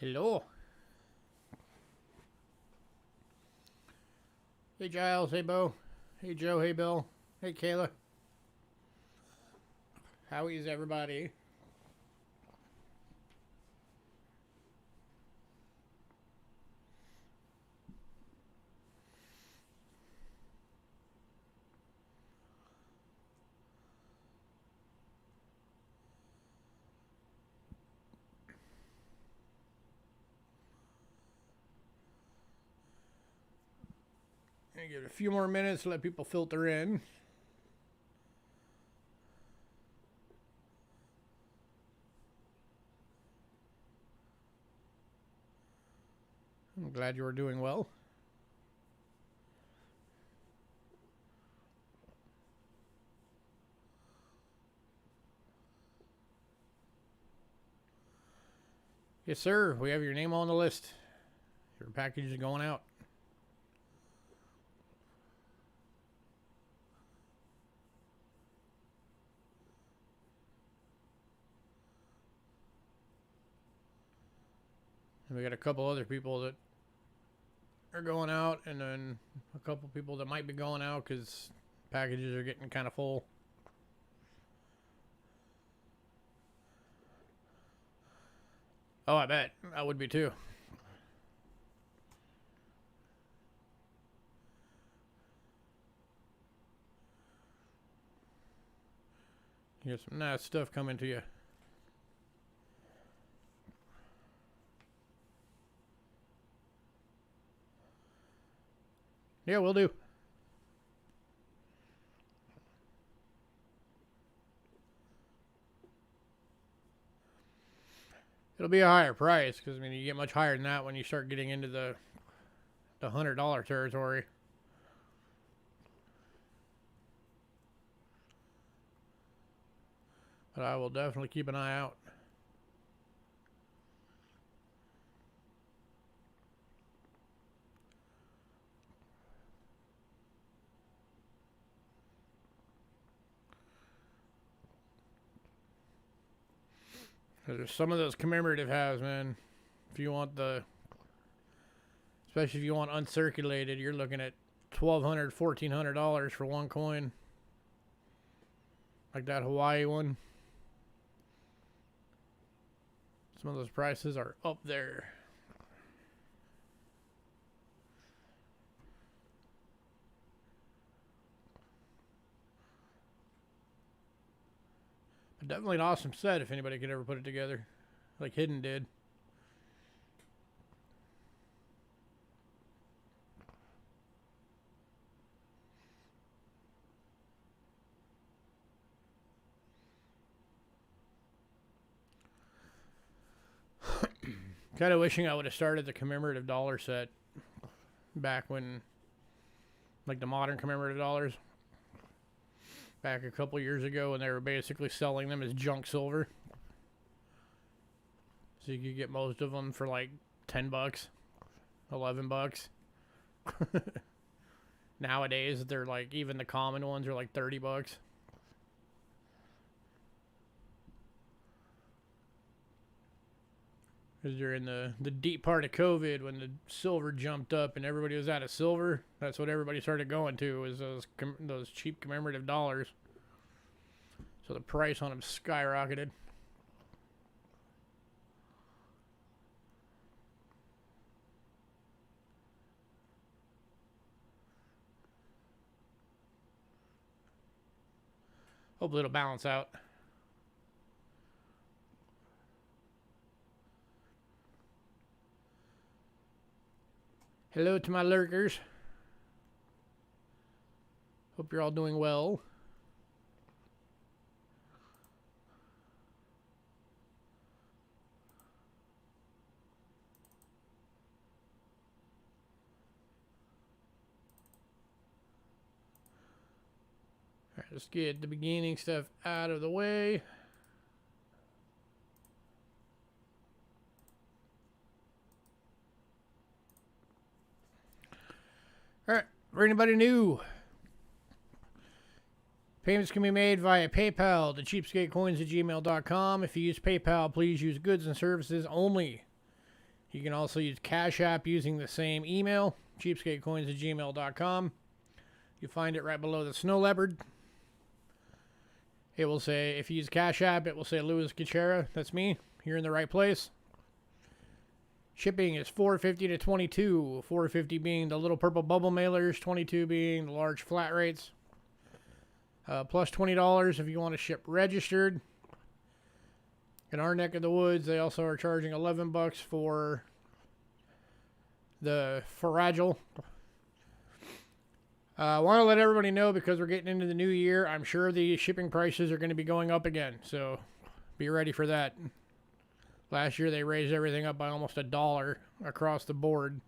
Hello. Hey Giles, hey Bo, hey Joe, hey Bill, hey Kayla. How is everybody? Gonna give it a few more minutes to let people filter in. I'm glad you are doing well. Yes, sir. We have your name on the list. Your package is going out. And we got a couple other people that are going out, and then a couple people that might be going out because packages are getting kind of full. Oh, I bet. I would be too. You got some nice stuff coming to you. Yeah, we'll do. It'll be a higher price because, I mean, you get much higher than that when you start getting into the $100 territory. But I will definitely keep an eye out. There's some of those commemorative halves, man. If you want especially if you want uncirculated, you're looking at $1,200, $1,400 for one coin. Like that Hawaii one. Some of those prices are up there. But definitely an awesome set if anybody could ever put it together. Like Hidden did. Kind of wishing I would have started the commemorative dollar set back when, like the modern commemorative dollars, back a couple years ago when they were basically selling them as junk silver. So you could get most of them for like $10, $11. Nowadays, they're like, even the common ones are like $30. Because you're in the deep part of COVID when the silver jumped up and everybody was out of silver. That's what everybody started going to, was those cheap commemorative dollars. So the price on them skyrocketed. Hopefully it'll balance out. Hello to my lurkers. Hope you're all doing well. Alright, let's get the beginning stuff out of the way. Alright, for anybody new, payments can be made via PayPal to cheapskatecoins@gmail.com. If you use PayPal, please use goods and services only. You can also use Cash App using the same email, cheapskatecoins@gmail.com. You find it right below the snow leopard. It will say, if you use Cash App, it will say Louis Gachera. That's me. You're in the right place. Shipping is $4.50 to $22. $4.50 being the little purple bubble mailers, $22 being the large flat rates. Plus $20 if you want to ship registered. In our neck of the woods, they also are charging $11 for the fragile. I want to let everybody know, because we're getting into the new year, I'm sure the shipping prices are going to be going up again. So be ready for that. Last year they raised everything up by almost $1 across the board.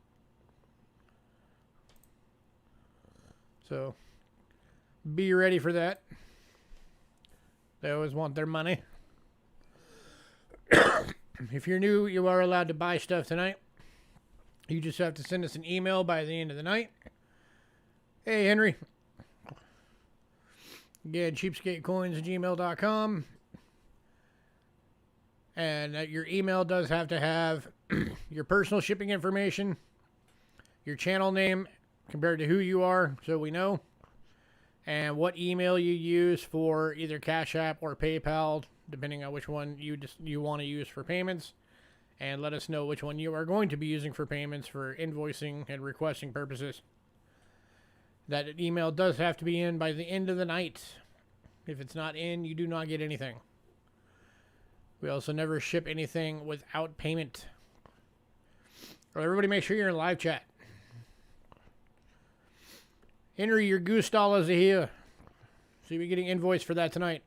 So be ready for that. They always want their money. If you're new, you are allowed to buy stuff tonight. You just have to send us an email by the end of the night. Hey, Henry. Again, cheapskatecoins@gmail.com. And your email does have to have your personal shipping information, your channel name compared to who you are, so we know, and what email you use for either Cash App or PayPal, depending on which one you want to use for payments, and let us know which one you are going to be using for payments for invoicing and requesting purposes. That email does have to be in by the end of the night. If it's not in, you do not get anything. We also never ship anything without payment. Everybody make sure you're in live chat. Henry, your goose dollars are here. So you'll be getting invoiced for that tonight,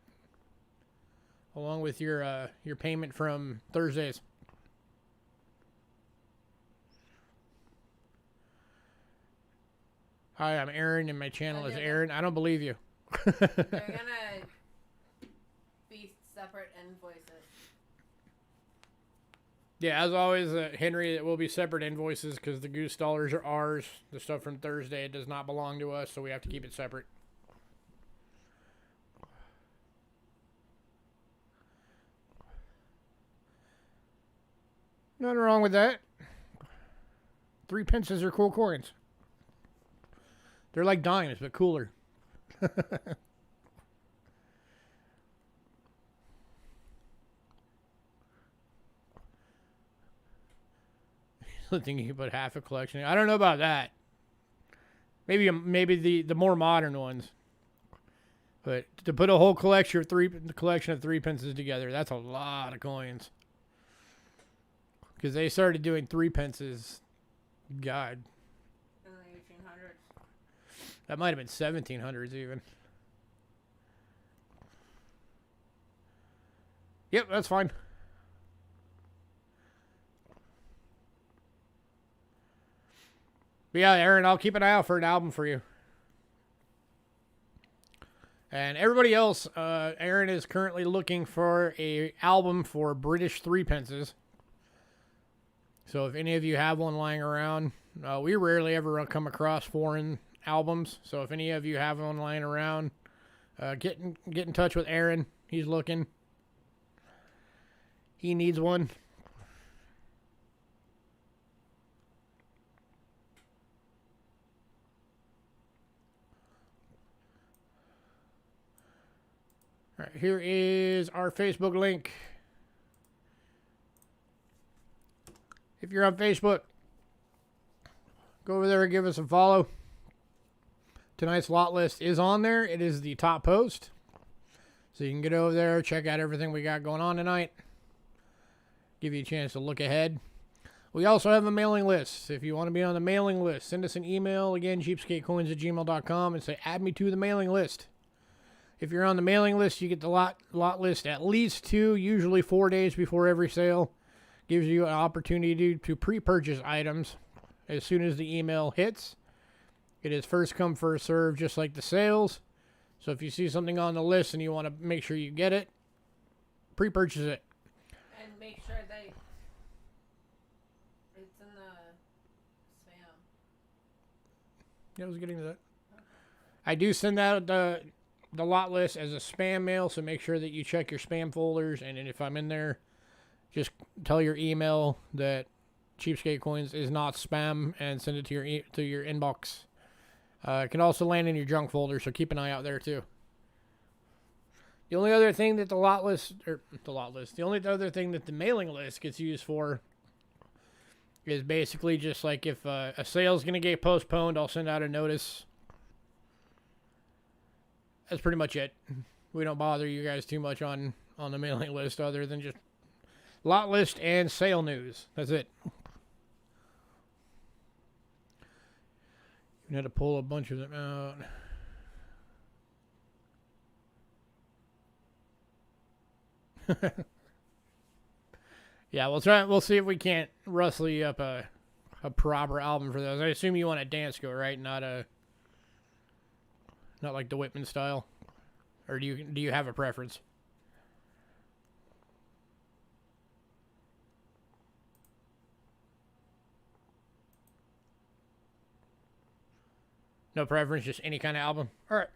along with your payment from Thursdays. Hi, I'm Aaron, and my channel is Aaron. I don't believe you. They're gonna be separate invoices. Yeah, as always, Henry, it will be separate invoices because the goose dollars are ours. The stuff from Thursday, it does not belong to us, so we have to keep it separate. Nothing wrong with that. 3 pences are cool coins. They're like dimes, but cooler. I think you can put half a collection. I don't know about that. Maybe the more modern ones. But to put a whole collection of 3 pences together, that's a lot of coins. Because they started doing 3 pences. God. In the 1800s. That might have been 1700s even. Yep, that's fine. But yeah, Aaron, I'll keep an eye out for an album for you. And everybody else, Aaron is currently looking for an album for British 3 pences. So if any of you have one lying around, we rarely ever come across foreign albums. So if any of you have one lying around, get in touch with Aaron. He's looking. He needs one. All right, here is our Facebook link. If you're on Facebook, go over there and give us a follow. Tonight's lot list is on there. It is the top post. So you can get over there, check out everything we got going on tonight. Give you a chance to look ahead. We also have a mailing list. If you want to be on the mailing list, send us an email. Again, cheapskatecoins@gmail.com, and say, add me to the mailing list. If you're on the mailing list, you get the lot list at least 2, usually 4 days before every sale. Gives you an opportunity to pre-purchase items as soon as the email hits. It is first come, first serve, just like the sales. So if you see something on the list and you want to make sure you get it, pre-purchase it. And make sure that it's in the spam. Yeah, I was getting to that. I do send out the lot list as a spam mail, so make sure that you check your spam folders. And if I'm in there, just tell your email that Cheapskate Coins is not spam, and send it to your inbox. It can also land in your junk folder, so keep an eye out there too. The only other thing that the only other thing that the mailing list gets used for is basically just like if a sale's going to get postponed, I'll send out a notice. That's pretty much it. We don't bother you guys too much on the mailing list other than just lot list and sale news. That's it. You had to pull a bunch of them out. Yeah, we'll see if we can't rustle you up a proper album for those. I assume you want a dance go, right? Not like the Whitman style. Or do you have a preference? No preference, just any kind of album. All right.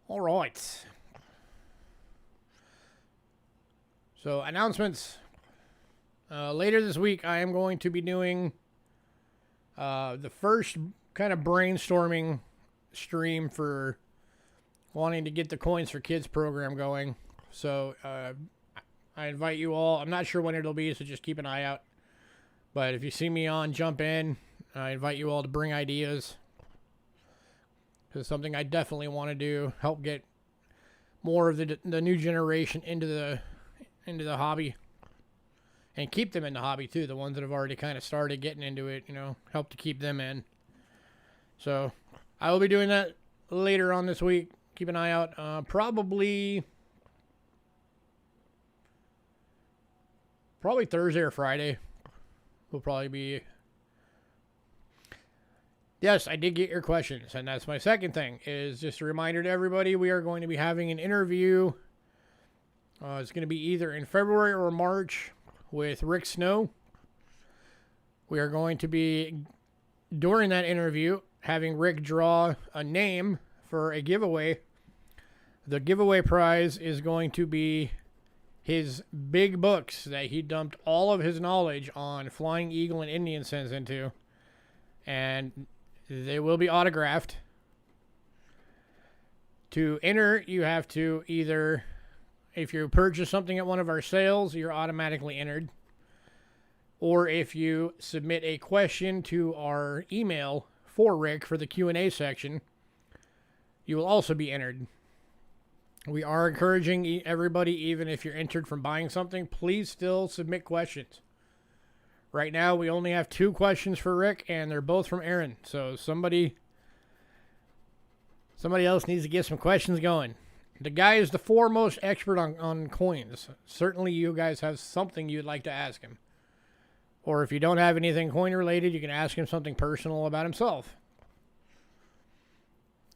All right. So, announcements. Later this week, I am going to be doing the first kind of brainstorming stream for wanting to get the Coins for Kids program going. So, I invite you all. I'm not sure when it'll be, so just keep an eye out. But if you see me on, jump in. I invite you all to bring ideas. It's something I definitely want to do. Help get more of the new generation into the hobby. And keep them in the hobby, too. The ones that have already kind of started getting into it, help to keep them in. So, I will be doing that later on this week. Keep an eye out. Probably Thursday or Friday will probably be. Yes, I did get your questions, and that's my second thing, is just a reminder to everybody, we are going to be having an interview. It's going to be either in February or March with Rick Snow. We are going to be, during that interview, having Rick draw a name for a giveaway. The giveaway prize is going to be his big books that he dumped all of his knowledge on Flying Eagle and Indian Sense into. And they will be autographed. To enter, you have to either, if you purchase something at one of our sales, you're automatically entered. Or if you submit a question to our email for Rick for the Q&A section, you will also be entered. We are encouraging everybody, even if you're entered from buying something, please still submit questions. Right now, we only have 2 questions for Rick, and they're both from Aaron. So somebody else needs to get some questions going. The guy is the foremost expert on coins. Certainly, you guys have something you'd like to ask him. Or if you don't have anything coin-related, you can ask him something personal about himself.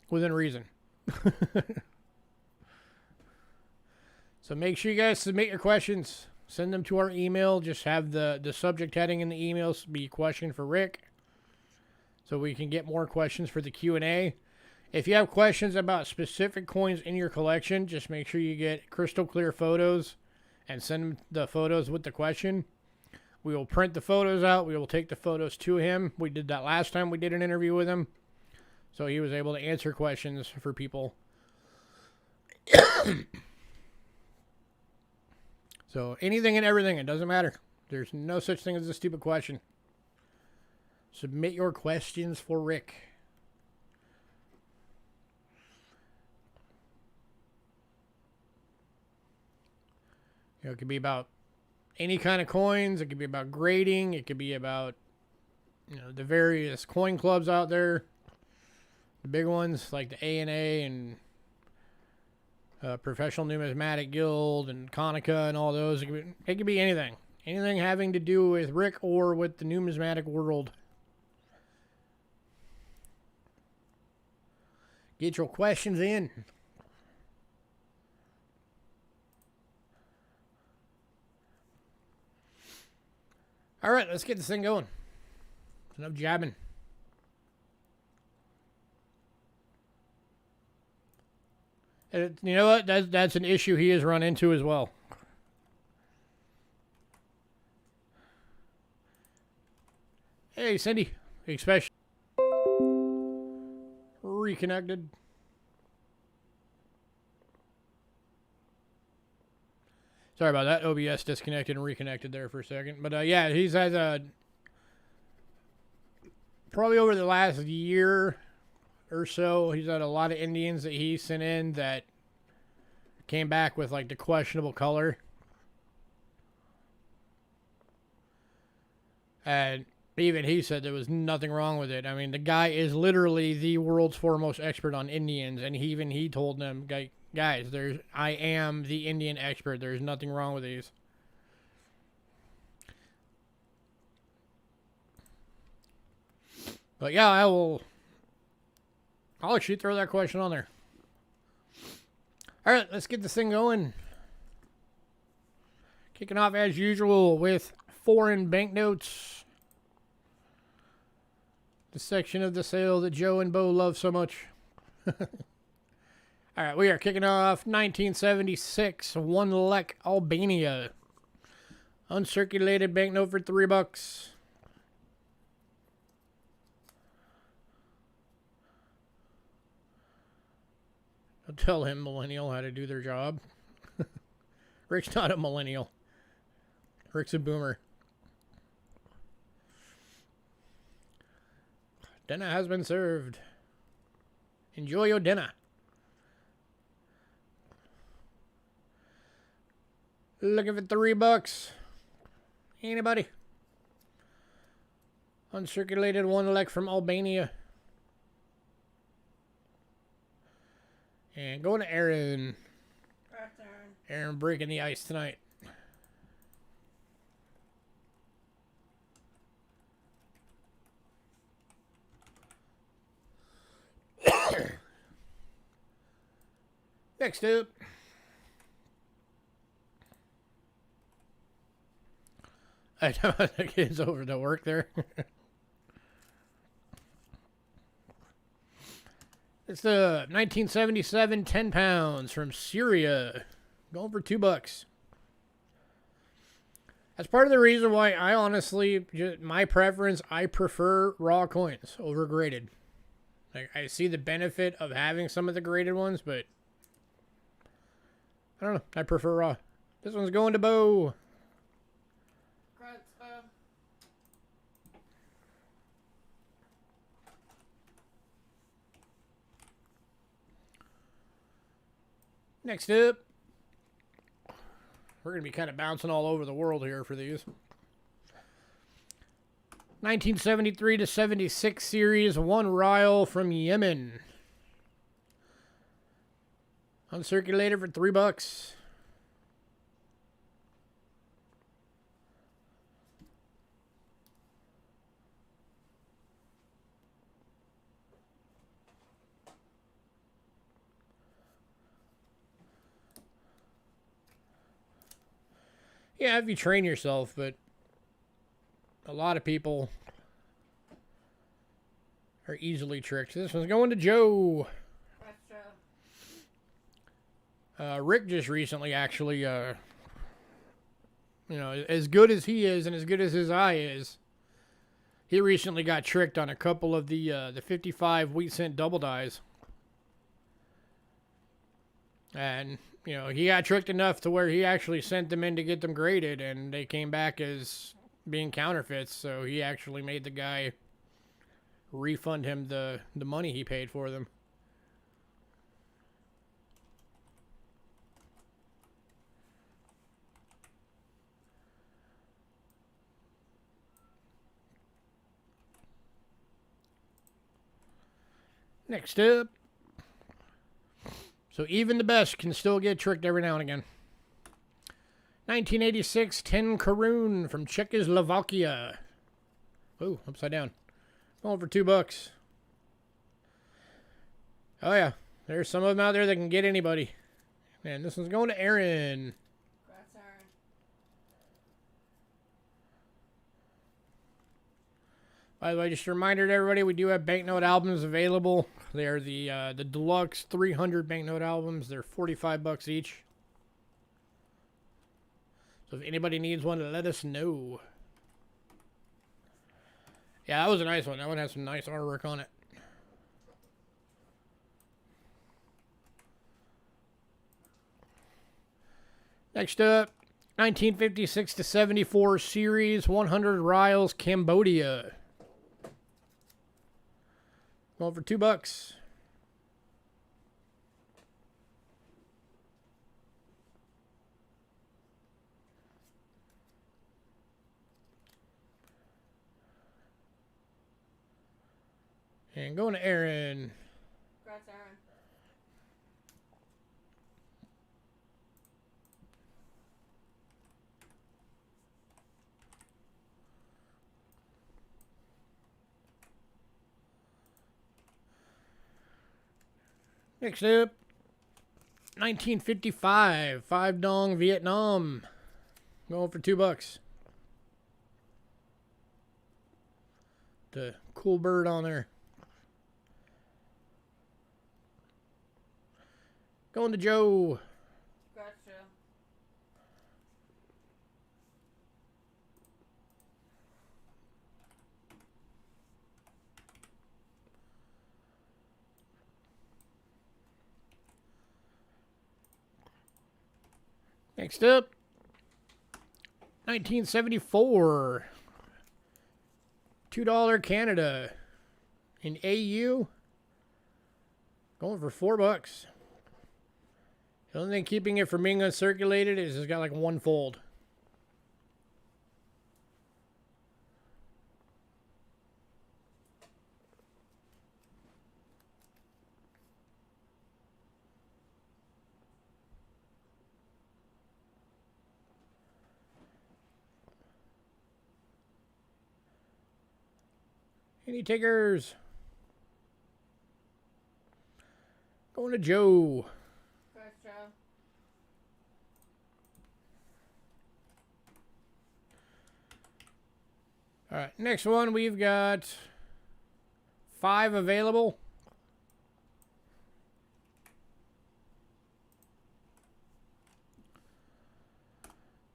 Within reason. So make sure you guys submit your questions. Send them to our email. Just have the subject heading in the emails be question for Rick, so we can get more questions for the Q&A. If you have questions about specific coins in your collection, just make sure you get crystal clear photos and send them the photos with the question. We will print the photos out. We will take the photos to him. We did that last time we did an interview with him, so he was able to answer questions for people. So anything and everything, it doesn't matter. There's no such thing as a stupid question. Submit your questions for Rick. It could be about any kind of coins. It could be about grading. It could be about the various coin clubs out there. The big ones like the A&A and Professional Numismatic Guild and Konica and all those. It could be anything. Anything having to do with Rick or with the numismatic world. Get your questions in. All right, let's get this thing going. Enough jabbing. You know what? That's an issue he has run into as well. Hey, Cindy. Especially reconnected. Sorry about that. OBS disconnected and reconnected there for a second. But yeah, he's had probably over the last year or so, he's had a lot of Indians that he sent in that came back with like the questionable color. And even he said there was nothing wrong with it. I mean, the guy is literally the world's foremost expert on Indians, and he told them, guys, I am the Indian expert. There's nothing wrong with these. But yeah, I'll actually throw that question on there. All right, let's get this thing going. Kicking off as usual with foreign banknotes. The section of the sale that Joe and Bo love so much. All right, we are kicking off 1976, 1 lek Albania. Uncirculated banknote for $3. I'll tell him, millennial, how to do their job. Rick's not a millennial. Rick's a boomer. Dinner has been served. Enjoy your dinner. Looking for $3. Anybody? Uncirculated 1 lek from Albania. And going to Aaron. Aaron breaking the ice tonight. Next up. I know the kids over to work there. It's the 1977 10 pounds from Syria. Going for $2. That's part of the reason why I honestly, my preference, I prefer raw coins over graded. Like, I see the benefit of having some of the graded ones, but I don't know. I prefer raw. This one's going to Bo. Next up, we're going to be kind of bouncing all over the world here for these. 1973 to 76 series, 1 Riles from Yemen. Uncirculated for $3. Yeah, if you train yourself, but a lot of people are easily tricked. This one's going to Joe. Rick just recently actually, you know, as good as he is and as good as his eye is, he recently got tricked on a couple of the 55 wheat cent double dies. And you know, he got tricked enough to where he actually sent them in to get them graded, and they came back as being counterfeits, so he actually made the guy refund him the money he paid for them. Next up. So even the best can still get tricked every now and again. 1986 10 Karoon from Czechoslovakia. Oh, upside down. Going for $2. Oh yeah, there's some of them out there that can get anybody. Man, this one's going to Aaron. Congrats, Aaron. By the way, just a reminder to everybody, we do have banknote albums available They're the deluxe 300 banknote albums. They're $45 each. So if anybody needs one, let us know. Yeah, that was a nice one. That one has some nice artwork on it. Next up, 1956 to 74 series 100 Riles Cambodia. Going for $2. And going to Aaron. Congrats, Aaron. Next up, 1955 5 Dong Vietnam. Going for $2. The cool bird on there. Going to Joe. Gotcha. Next up, 1974 $2 Canada in AU. Going for $4. The only thing keeping it from being uncirculated is it's got like one fold. Any takers? Going to Joe. Congrats, Joe. All right, next one we've got 5 available.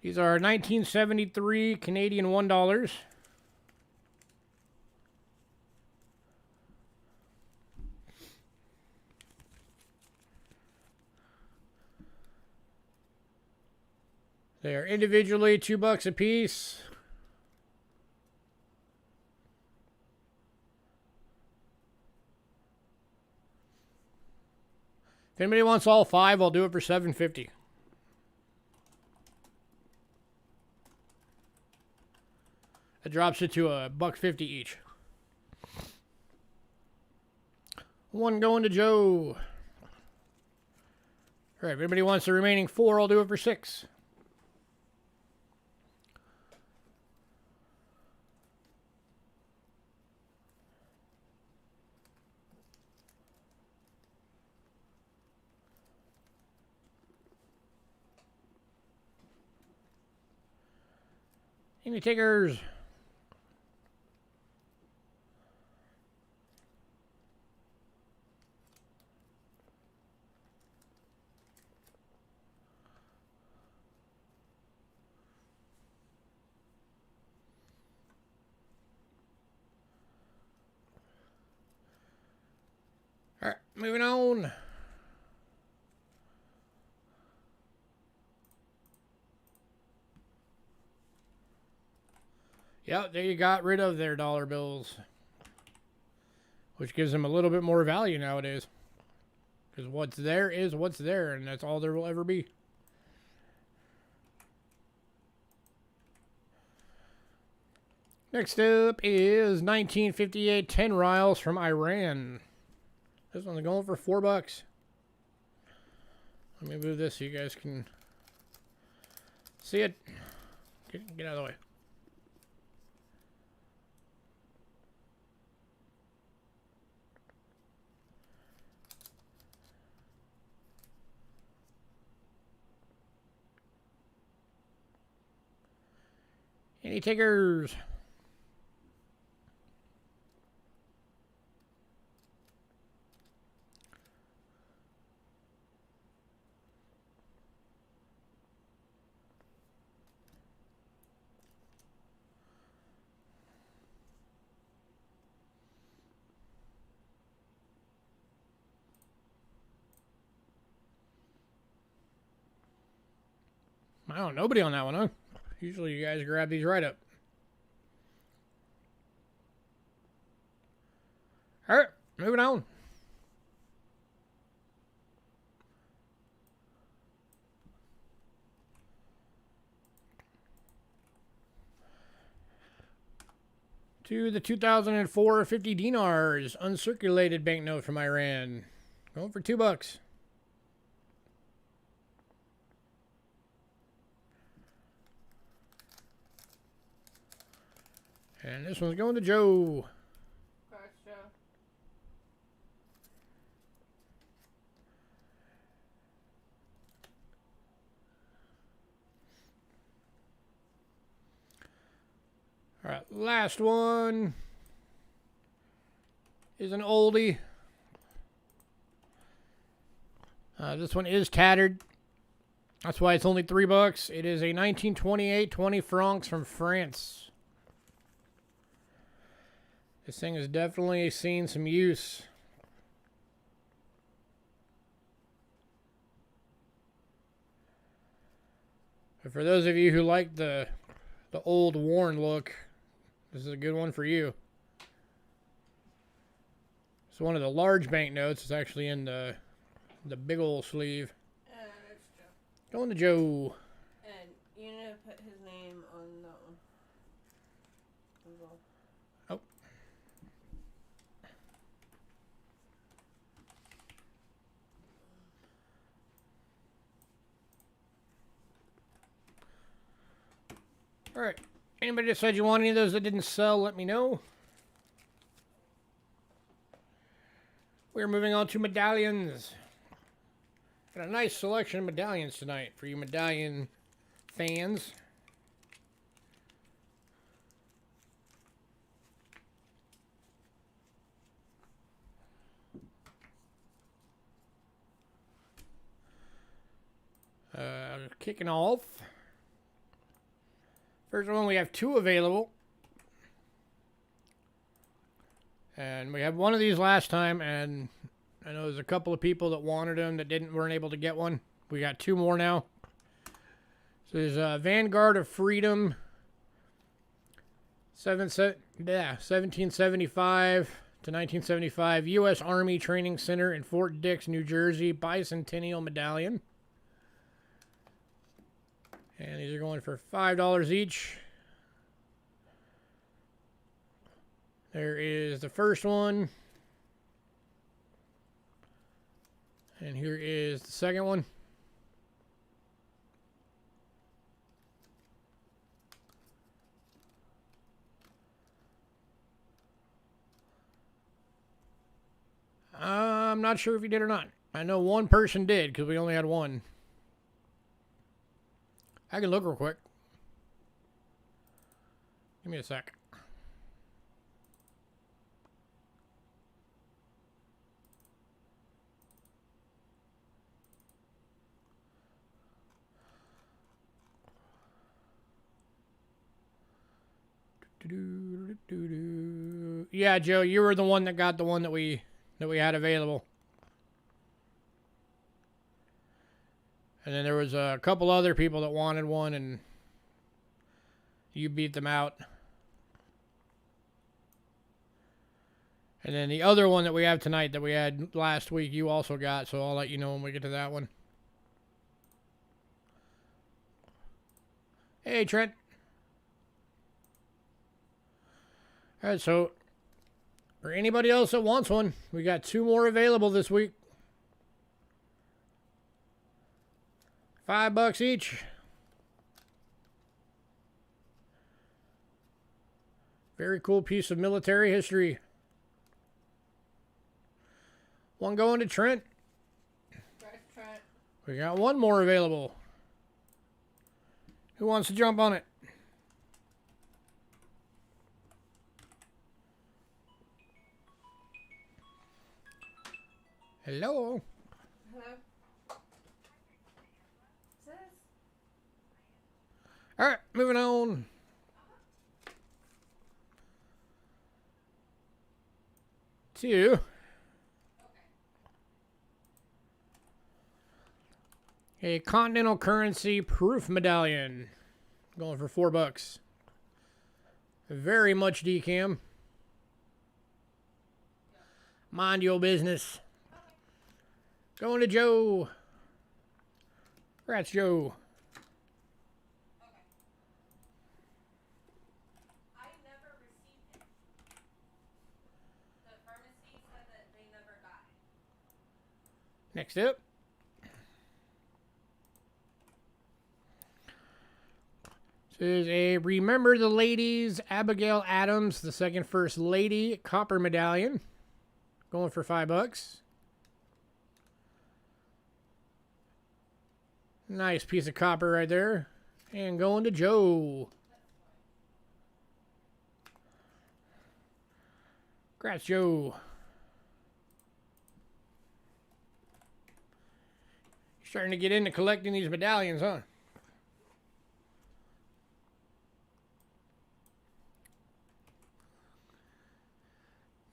These are 1973 Canadian $1. They are individually $2 a piece. If anybody wants all 5, I'll do it for $7.50. That drops it to $1.50 each. One going to Joe. All right, if anybody wants the remaining 4, I'll do it for $6. Any takers? All right, moving on. Yep, they got rid of their dollar bills, which gives them a little bit more value nowadays. Because what's there is what's there, and that's all there will ever be. Next up is 1958 10 Riles from Iran. This one's going for $4. Let me move this so you guys can see it. Get out of the way. Any takers? I don't know, nobody on that one, huh? Usually you guys grab these right up. All right, moving on. To the 2004 50 dinars, uncirculated banknote from Iran. Going for $2. And this one's going to Joe. Gotcha. All right, last one is an oldie. This one is tattered. That's why it's only $3. It is a 1928 20 francs from France. This thing has definitely seen some use. But for those of you who like the old worn look, this is a good one for you. It's one of the large banknotes. It's actually in the big old sleeve. And it's Joe. Going to Joe. And you need to put his name on that one. As well. Oh. All right. Anybody that said you want any of those that didn't sell, let me know. We're moving on to medallions. Got a nice selection of medallions tonight for you medallion fans. Kicking off. First one, we have 2 available. And we had one of these last time, and I know there's a couple of people that wanted them that weren't able to get one. We got 2 more now. So there's Vanguard of Freedom, 1775 to 1975, U.S. Army Training Center in Fort Dix, New Jersey, bicentennial medallion. And these are going for $5 each. There is the first one. And here is the second one. I'm not sure if you did or not. I know one person did because we only had one. I can look real quick. Give me a sec. Yeah, Joe, you were the one that got the one that we had available. And then there was a couple other people that wanted one, and you beat them out. And then the other one that we have tonight that we had last week, you also got, so I'll let you know when we get to that one. Hey, Trent. All right, so for anybody else that wants one, we got 2 more available this week. $5 each. Very cool piece of military history. One going to Trent. Trent. We got 1 more available. Who wants to jump on it? Hello. Hello. Sis. All right, moving on. To A Continental Currency Proof Medallion. Going for $4. Very much decam. Mind your business. Going to Joe. Congrats, Joe. I never received it. The pharmacy said that they never got it. Next up. This is a Remember the Ladies Abigail Adams, the second First Lady, copper medallion. Going for $5. Nice piece of copper right there. And going to Joe. Congrats, Joe. You're starting to get into collecting these medallions, huh?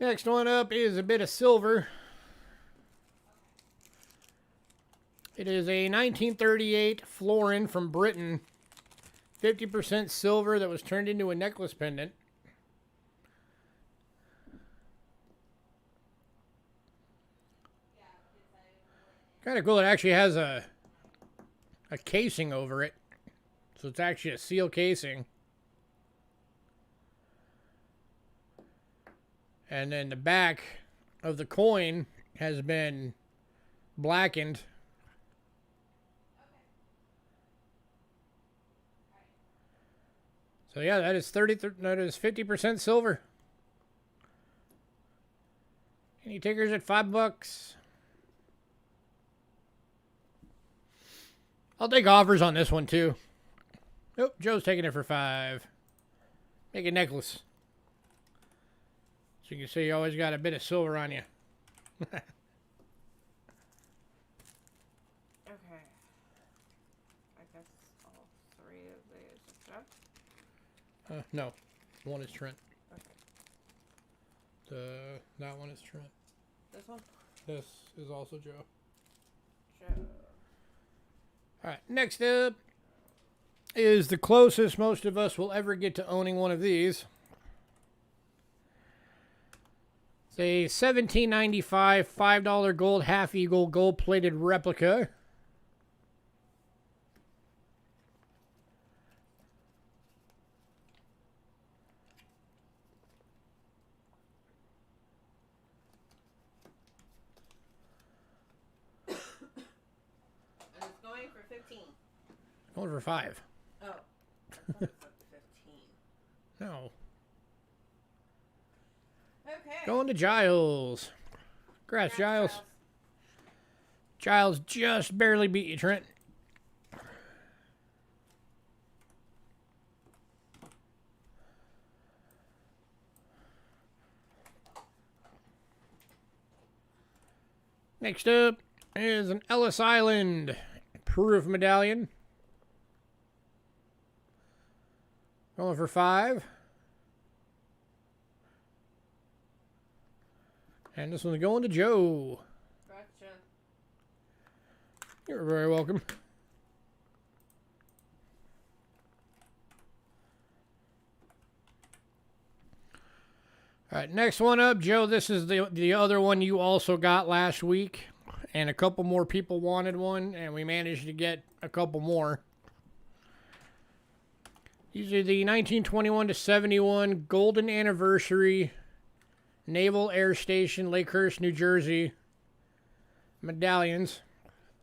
Next one up is a bit of silver. It is a 1938 florin from Britain. 50% silver that was turned into a necklace pendant. Kind of cool. It actually has a casing over it. So it's actually a seal casing. And then the back of the coin has been blackened. So yeah, that is 50% silver. Any takers at $5? I'll take offers on this one too. Nope, Joe's taking it for $5. Make a necklace. So you can see you always got a bit of silver on you. Okay. I guess all three of these are Jeff. No. One is Trent. Okay. That one is Trent. This one? This is also Joe. Joe. Alright, next up is the closest most of us will ever get to owning one of these. It's a 1795 $5 gold half eagle gold plated replica. And it's going for 15. Going for $5. Oh. I thought it was up to 15. No. Okay. Going to Giles. Congrats, Giles. Giles just barely beat you, Trent. Next up is an Ellis Island proof medallion. Going for $5. And this one's going to Joe. Gotcha. You're very welcome. All right, next one up, Joe. This is the other one you also got last week. And a couple more people wanted one, and we managed to get a couple more. These are the 1921 to 71 Golden Anniversary Naval Air Station, Lakehurst, New Jersey medallions.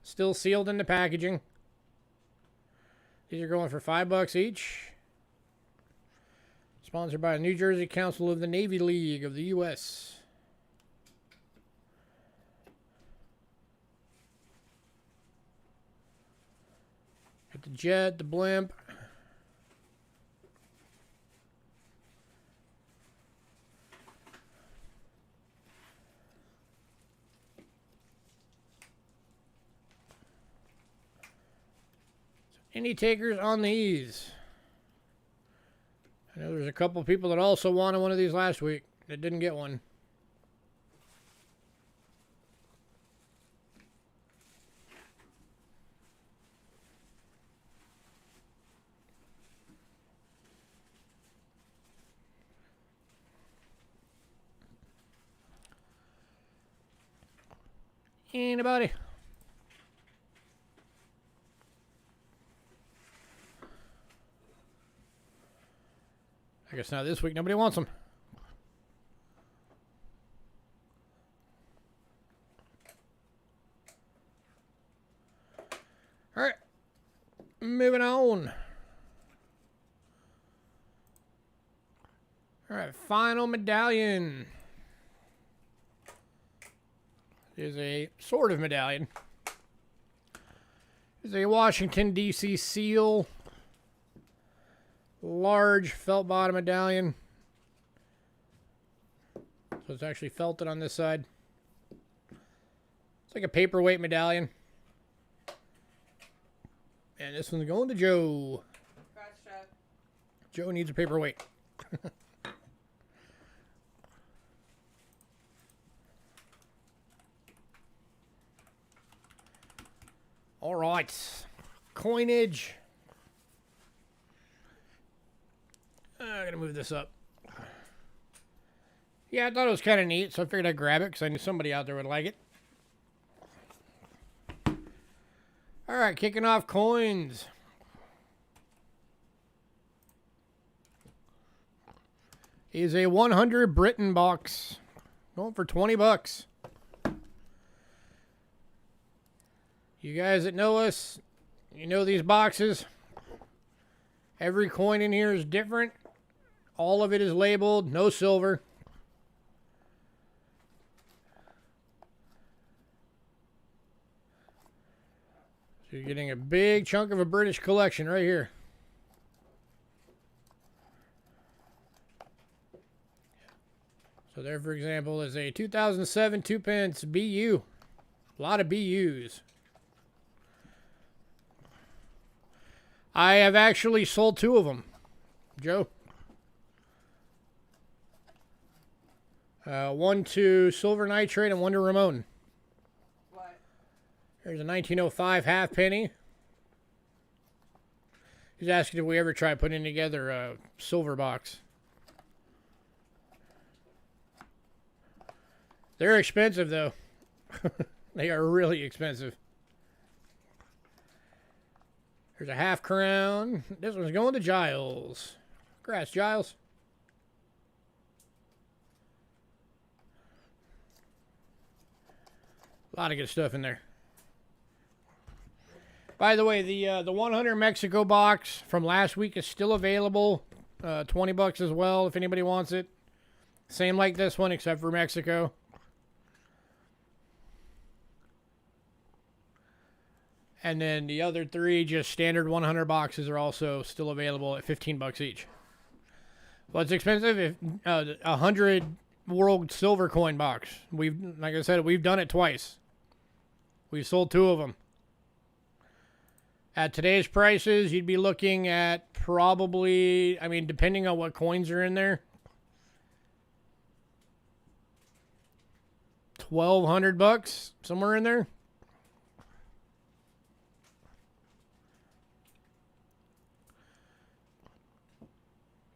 Still sealed in the packaging. These are going for $5 each. Sponsored by the New Jersey Council of the Navy League of the U.S. Got the jet, the blimp. Any takers on these? I know there's a couple people that also wanted one of these last week that didn't get one. Anybody? I guess not this week. Nobody wants them. All right. Moving on. All right. Final medallion is a sort of medallion. It's a Washington, D.C. seal. Large felt bottom medallion. So it's actually felted on this side. It's like a paperweight medallion. And this one's going to Joe. Gotcha. Joe needs a paperweight. All right. Coinage. I'm going to move this up. Yeah, I thought it was kind of neat, so I figured I'd grab it because I knew somebody out there would like it. All right, kicking off coins. Is a 100 Britain box. Going for 20 bucks. You guys that know us, you know these boxes. Every coin in here is different. All of it is labeled, no silver. So you're getting a big chunk of a British collection right here. So there, for example, is a 2007 2-pence BU. A lot of BUs. I have actually sold 2 of them, Joe. One to Silver Nitrate and one to Ramon. What? Here's a 1905 halfpenny. He's asking if we ever try putting together a silver box. They're expensive, though. They are really expensive. There's a half crown. This one's going to Giles. Congrats, Giles. A lot of good stuff in there. By the way, the 100 Mexico box from last week is still available. 20 bucks as well if anybody wants it. Same like this one except for Mexico. And then the other 3 just standard 100 boxes are also still available at 15 bucks each. What's expensive? If 100 world silver coin box. Like I said, we've done it twice. We've sold 2 of them. At today's prices, you'd be looking at probably, I mean, depending on what coins are in there, 1,200 bucks, somewhere in there.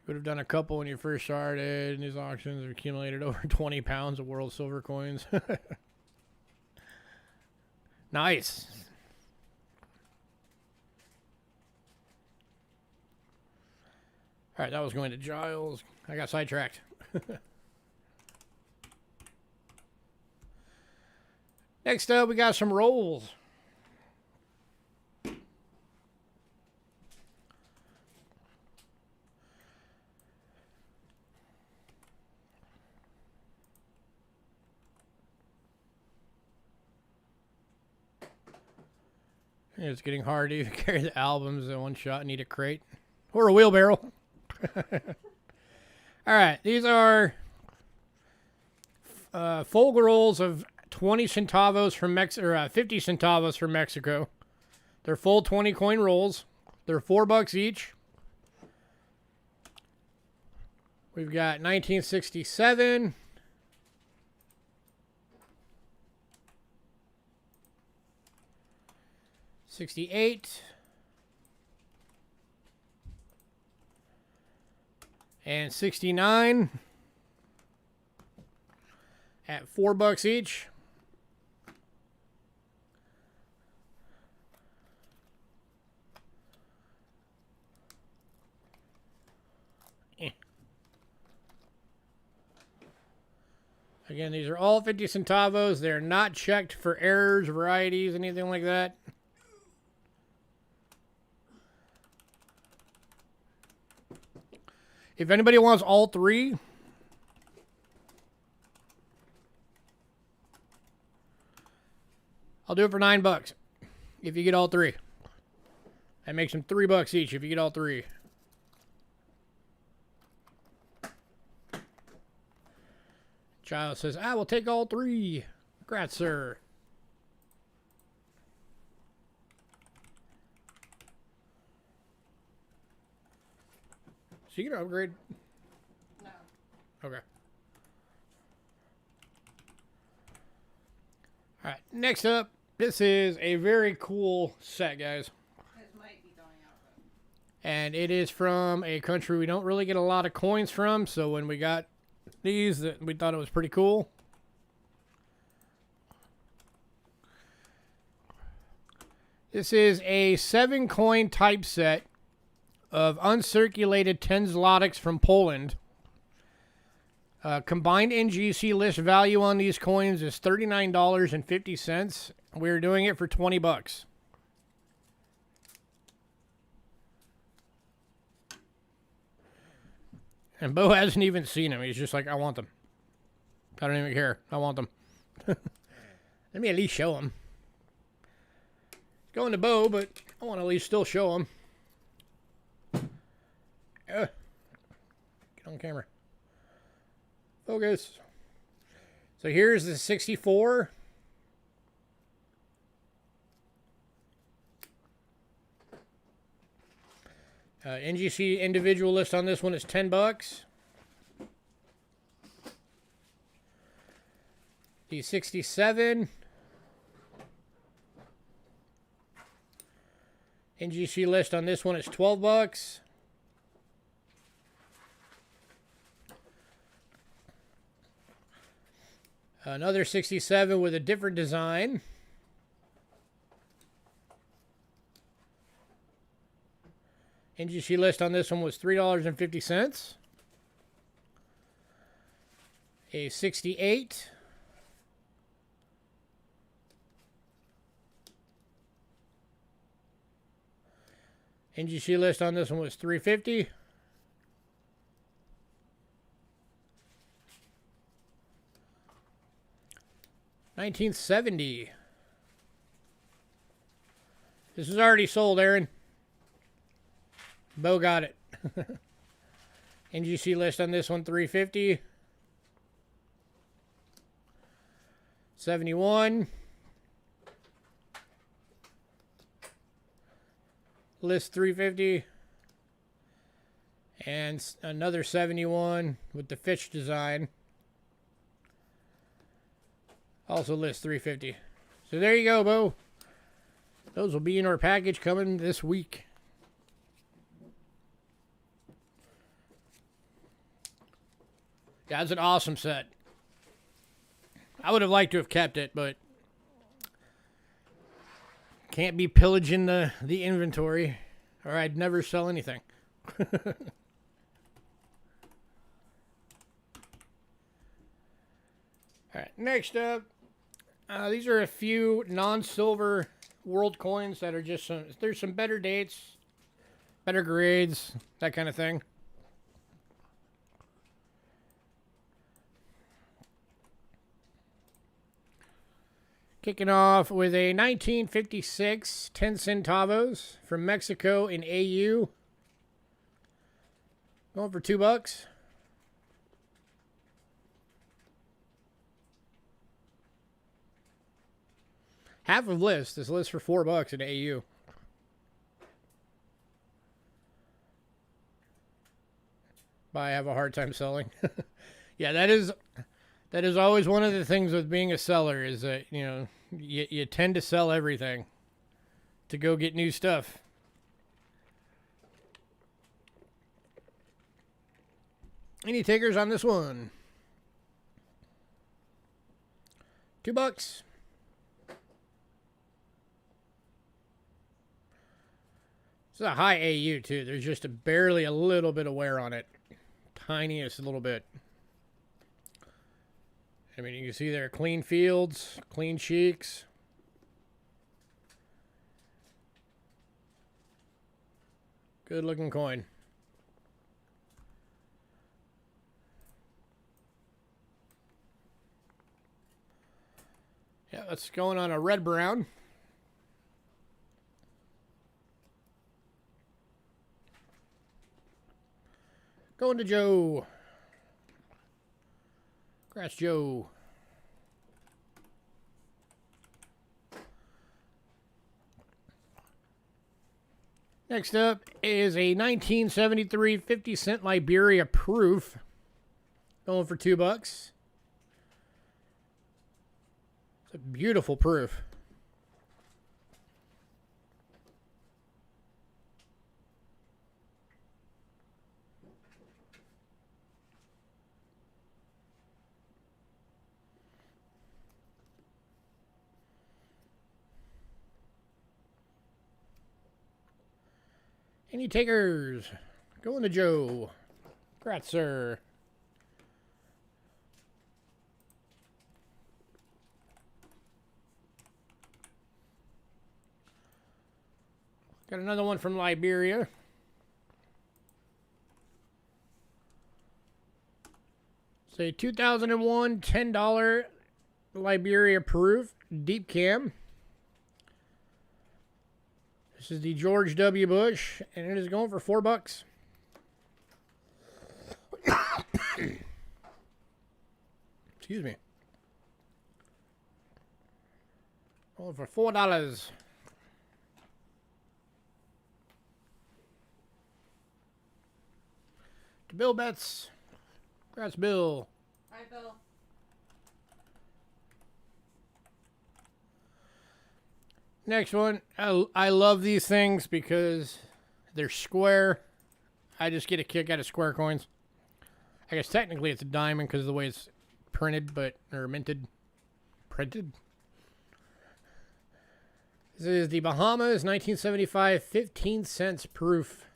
Would have done a couple when you first started, and these auctions have accumulated over 20 pounds of world silver coins. Nice. All right, that was going to Giles. I got sidetracked. Next up, we got some rolls. It's getting hard to even carry the albums in one shot. Need a crate or a wheelbarrow. All right, these are full rolls of 20 centavos from 50 centavos from Mexico. They're full 20 coin rolls. They're $4 each. We've got 1967. 68 and 69 at $4 each. Again, these are all 50 centavos. They're not checked for errors, varieties, anything like that. If anybody wants all three, I'll do it for $9 if you get all three. That makes them $3 each if you get all three. Child says, I will take all three. Congrats, sir. So you gonna upgrade? No. Okay. All right, next up, this is a very cool set, guys. It might be going out though. And it is from a country we don't really get a lot of coins from, so when we got these, we thought it was pretty cool. This is a 7-coin typeset of uncirculated 10 zlotys from Poland. Combined NGC list value on these coins is $39.50. We're doing it for $20. And Bo hasn't even seen them. He's just like, I want them. I don't even care. I want them. Let me at least show them. Going to Bo, but I want to at least still show them. Get on camera. Focus. So here's the 64. NGC individual list on this one is $10. The 67. NGC list on this one is $12. Another 67 with a different design. NGC list on this one was $3.50. A 68. NGC list on this one was $3.50. $19.70. This is already sold, Aaron. Bo got it. NGC list on this one, $3.50. 71. List $3.50. And another 71 with the fish design. Also list $3.50. So there you go, Bo. Those will be in our package coming this week. Yeah, it's an awesome set. I would have liked to have kept it, but can't be pillaging the inventory, or I'd never sell anything. All right, next up, these are a few non-silver world coins that are just some, there's some better dates, better grades, that kind of thing. Kicking off with a 1956 10 centavos from Mexico in AU. Going for $2. Half of list. This list for $4 in AU. But I have a hard time selling. Yeah, that is always one of the things with being a seller is that, you know, you tend to sell everything to go get new stuff. Any takers on this one? $2. This is a high AU too. There's just barely a little bit of wear on it. Tiniest little bit. I mean, you can see there clean fields, clean cheeks. Good looking coin. Yeah, that's going on a red brown. Going to Joe. Congrats, Joe. Next up is a 1973 50-cent Liberia proof. Going for $2. It's a beautiful proof. Any takers? Going to Joe. Congrats, sir. Got another one from Liberia. It's a 2001 $10 Liberia proof deep cam. This is the George W. Bush, and it is going for $4. Excuse me. Going for $4. To Bill Betts. Congrats, Bill. Hi, Bill. Next one. I love these things because they're square. I just get a kick out of square coins. I guess technically it's a diamond because of the way it's printed, or minted. Printed. This is the Bahamas 1975 15 cents proof.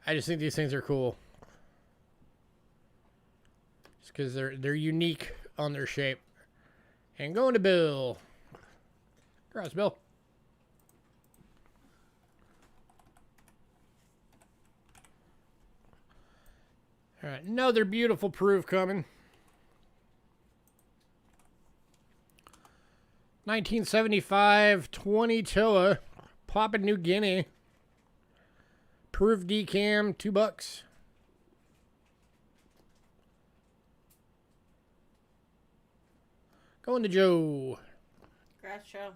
I just think these things are cool. Just because they're unique on their shape. And going to Bill. Congrats, Bill. All right, another beautiful proof coming. 1975 20 Toa, Papua New Guinea. Proof decam, $2. Going to Joe. Congrats, Joe.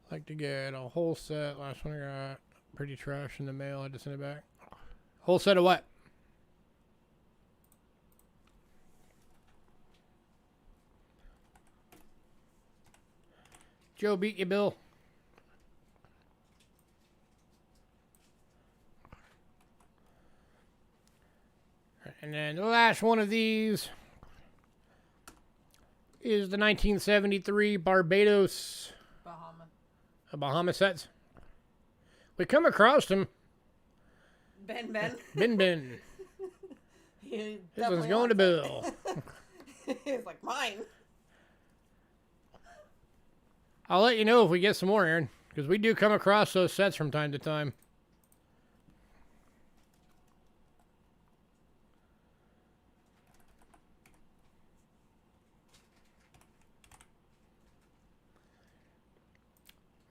Like to get a whole set. Last one I got pretty trash in the mail. I had to send it back. Whole set of what? Joe beat you, Bill. And then the last one of these is the 1973 Barbados Bahama sets. We come across them. Ben. Bin. This one's going to Bill. It's like mine. I'll let you know if we get some more, Aaron, because we do come across those sets from time to time.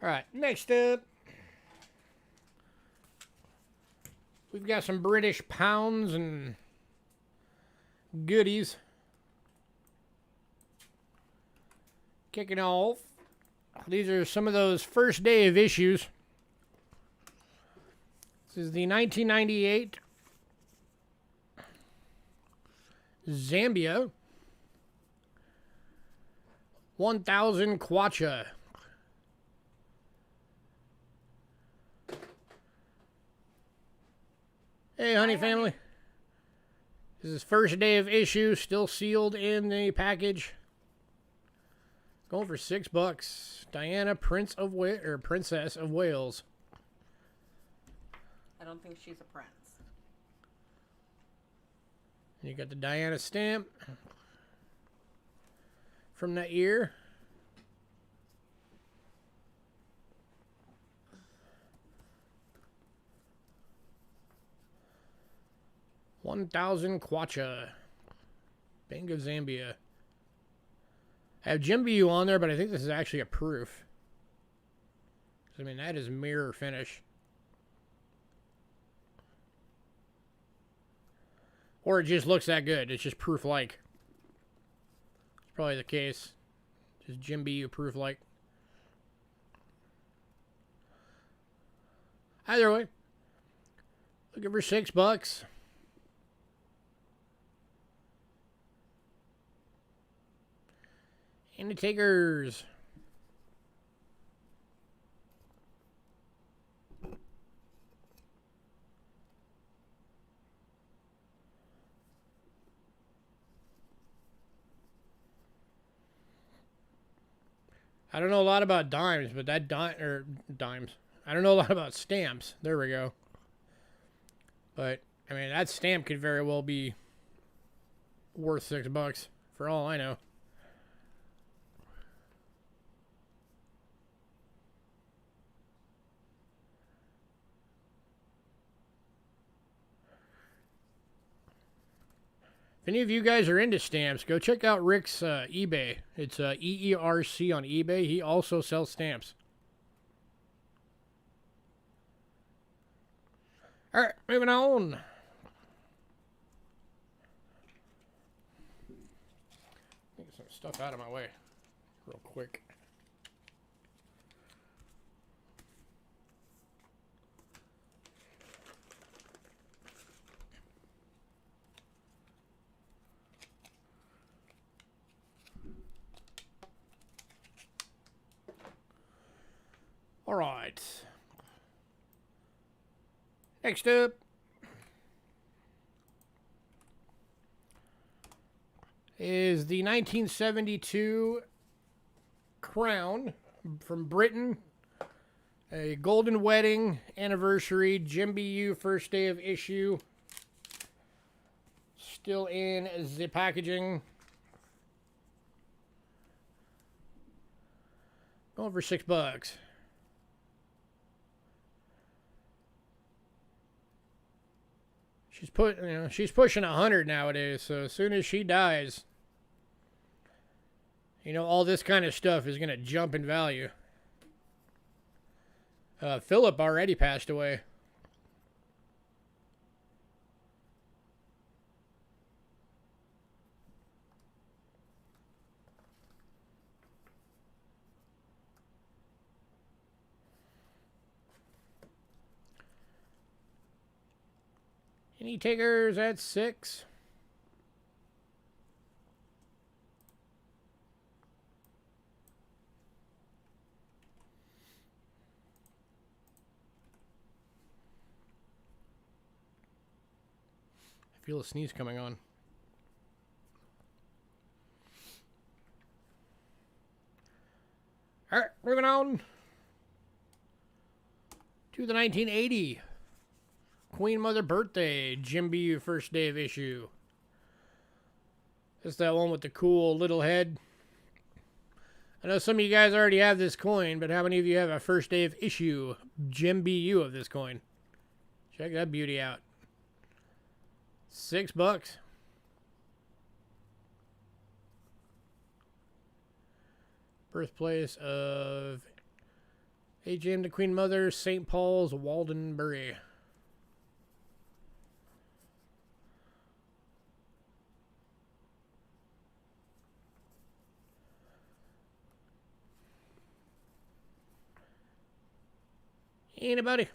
All right, next up, we've got some British pounds and goodies. Kicking off, these are some of those first day of issues. This is the 1998 Zambia 1000 Kwacha. Hey, honey family. This is first day of issue, still sealed in the package. Going for $6. Diana, Princess of Wales. I don't think she's a prince. You got the Diana stamp from that year. $1,000 Kwacha. Bank of Zambia. I have Jim BU on there, but I think this is actually a proof. I mean, that is mirror finish. Or it just looks that good. It's just proof-like. It's probably the case. Just Jim BU proof-like. Either way. Looking for $6. And the takers. I don't know a lot about dimes, but that dimes. I don't know a lot about stamps. There we go. But I mean, that stamp could very well be worth $6 for all I know. If any of you guys are into stamps, go check out Rick's eBay. It's EERC on eBay. He also sells stamps. All right, moving on. Get some stuff out of my way real quick. All right. Next up is the 1972 Crown from Britain. A golden wedding anniversary. Jim BU first day of issue. Still in the packaging. Going for $6. She's pushing 100 nowadays, so as soon as she dies, all this kind of stuff is going to jump in value. Philip already passed away. Any takers at $6? I feel a sneeze coming on. All right, moving on to the 1980 Queen Mother birthday, Jim BU first day of issue. That's that one with the cool little head. I know some of you guys already have this coin, but how many of you have a first day of issue Jim BU of this coin? Check that beauty out. $6. Birthplace of H.M. the Queen Mother, St. Paul's, Waldenbury. Anybody?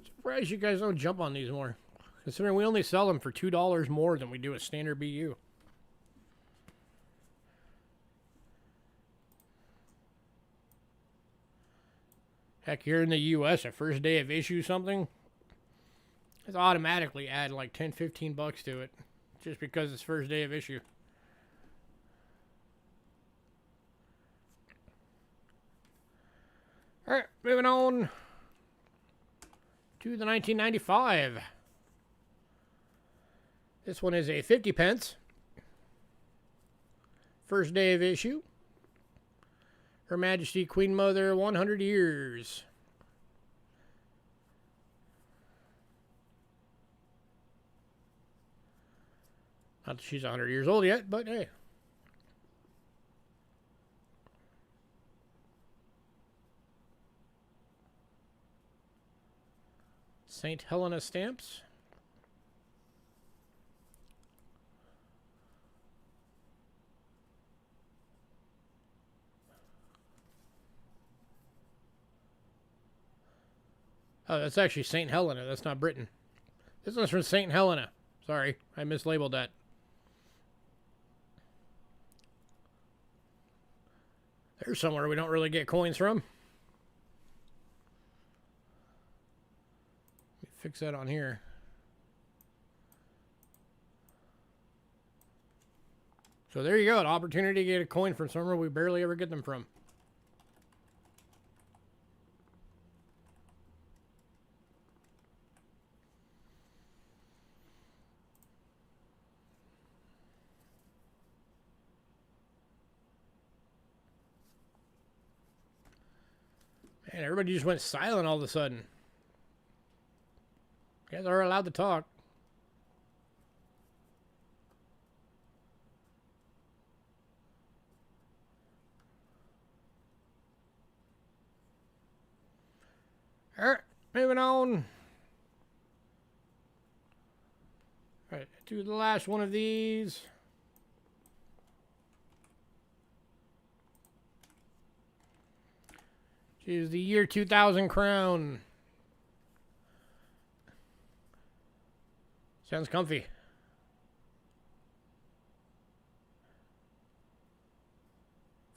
Surprised you guys don't jump on these more. Considering we only sell them for $2 more than we do a standard BU. Heck, here in the US, a first day of issue something, it's automatically add like $10, $15 to it. just because it's first day of issue. All right, moving on to the 1995. This one is a 50 pence. First day of issue. Her Majesty Queen Mother, 100 years. Not that she's 100 years old yet, but hey. St. Helena stamps. Oh, that's actually St. Helena. That's not Britain. This one's from St. Helena. Sorry, I mislabeled that. There's somewhere we don't really get coins from. Let me fix that on here. So there you go. An opportunity to get a coin from somewhere we barely ever get them from. Man, everybody just went silent all of a sudden. You guys are allowed to talk. All right, moving on. All right, to the last one of these. Is the year 2000 crown. Sounds comfy.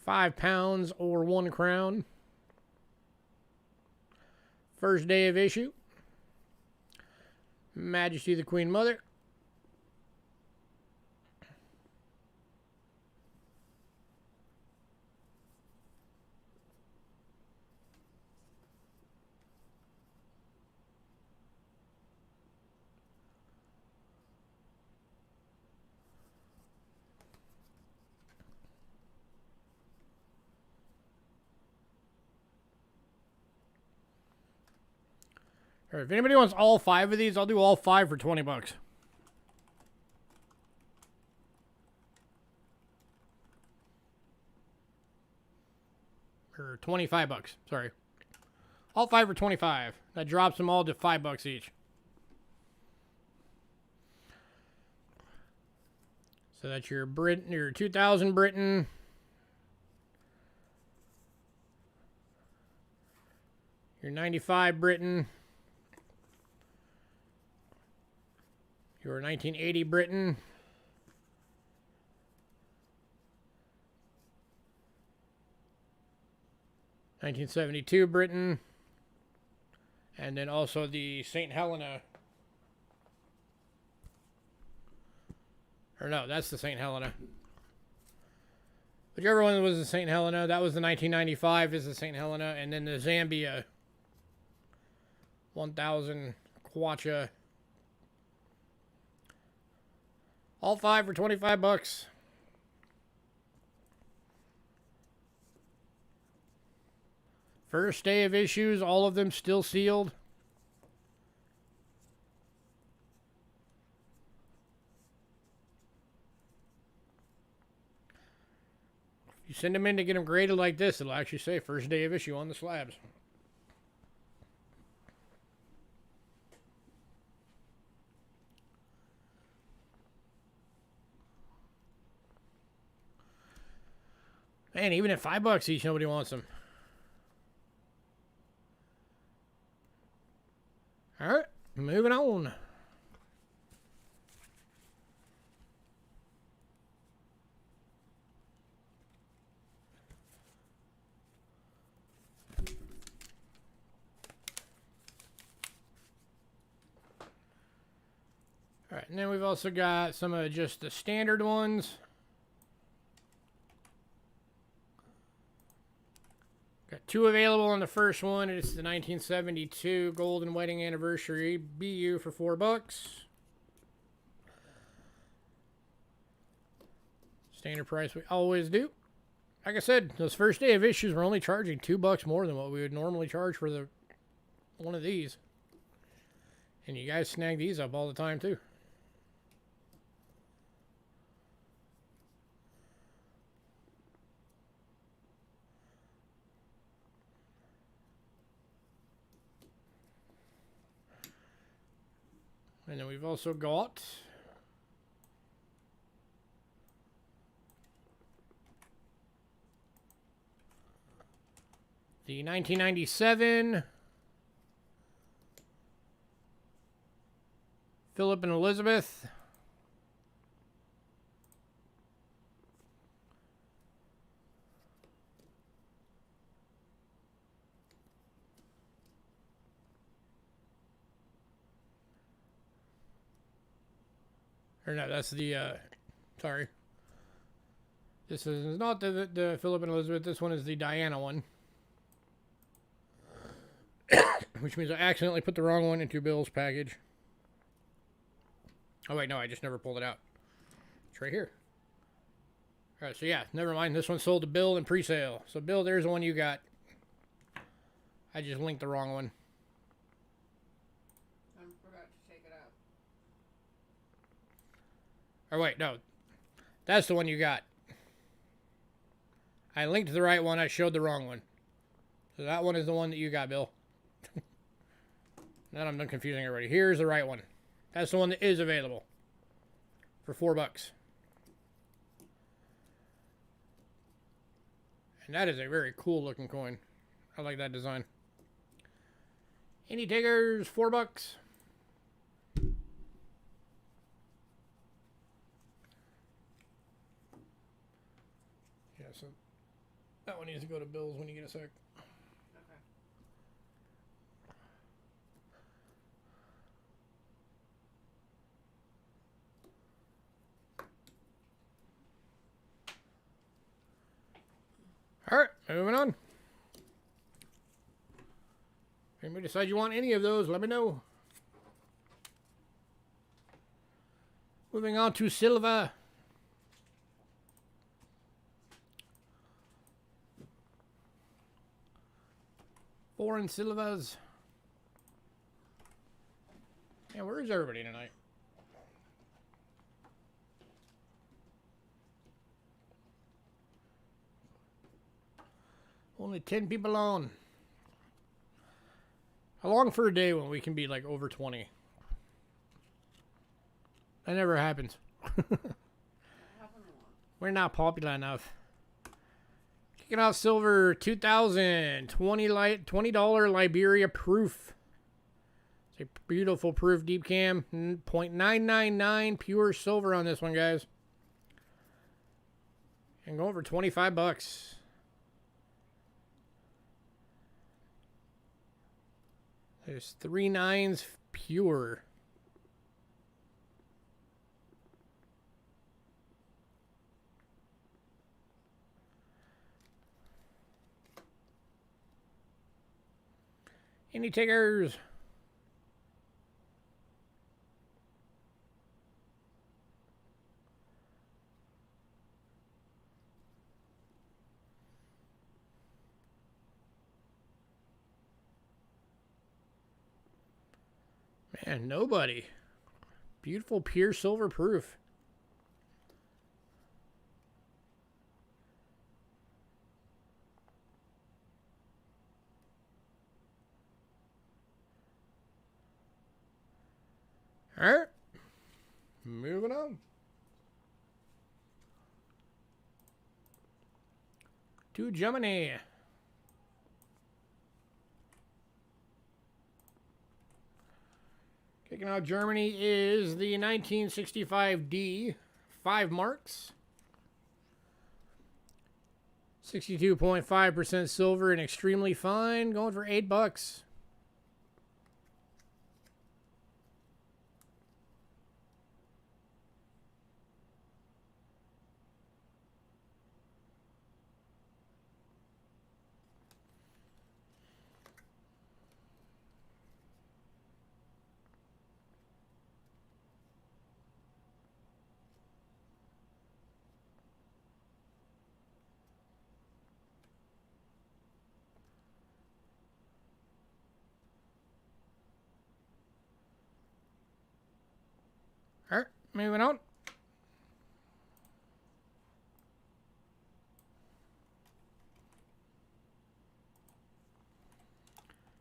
£5 or 1 crown. First day of issue. Majesty the Queen Mother. All right, if anybody wants all 5 of these, I'll do all 5 for 20 bucks. Or 25 bucks, sorry. All 5 for 25. That drops them all to 5 bucks each. So that's your Britain, your 2000 Britain. Your 95 Britain. Your 1980 Britain. $1972 Britain. And then also the St. Helena. Or no, that's the St. Helena. Whichever one was the St. Helena, that was the 1995 is the St. Helena. And then the Zambia 1000 Kwacha. All 5 for 25 bucks. First day of issues, all of them still sealed. If you send them in to get them graded like this, it'll actually say first day of issue on the slabs. Man, even at 5 bucks each, nobody wants them. All right, moving on. All right, and then we've also got some of just the standard ones. Got 2 available on the first one. It's the 1972 Golden Wedding Anniversary BU for $4. Standard price we always do. Like I said, those first day of issues we're only charging $2 more than what we would normally charge for the one of these. And you guys snag these up all the time too. And then we've also got the 1997 Philip and Elizabeth. Or no, that's the, sorry. This is not the Philip and Elizabeth. This one is the Diana one. Which means I accidentally put the wrong one into Bill's package. Oh, wait, no, I just never pulled it out. It's right here. Alright, so yeah, never mind. This one sold to Bill in pre-sale. So, Bill, there's the one you got. I just linked the wrong one. I forgot to take it out. Or wait, no. That's the one you got. I linked the right one. I showed the wrong one. So that one is the one that you got, Bill. Now I'm done confusing everybody. Here's the right one. That's the one that is available. For $4. And that is a very cool looking coin. I like that design. Any takers? $4. Yeah, so that one needs to go to Bill's when you get a sec. Okay. Alright, moving on. If anybody decides you want any of those, let me know. Moving on to Silva. Foreign Silvas. Yeah, where is everybody tonight? Only 10 people on. How long for a day when we can be like over 20? That never happens. We're not popular enough. Kicking off silver 2000 $20 Liberia proof. It's a beautiful proof deep cam. 0.999 pure silver on this one, guys. And going for $25. There's 3 nines pure. Any takers? Man, nobody. Beautiful pure silver proof. All right. Moving on. To Germany. Kicking out Germany is the 1965D 5 marks. 62.5% silver and extremely fine. Going for $8. moving on.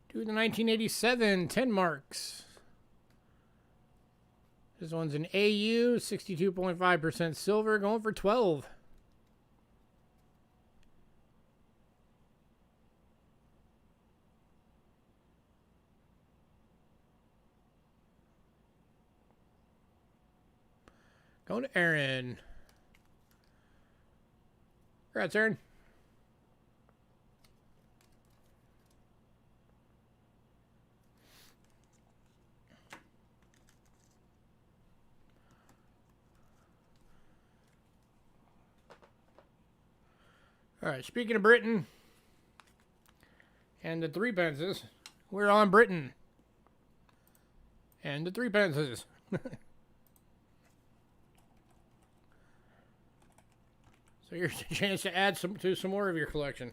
To the 1987 10 marks. This one's an AU, 62.5% silver, going for 12. Going to Aaron. Congrats, Aaron. All right, speaking of Britain and the 3 pences, we're on Britain and the 3 pences. So here's a chance to add some more of your collection.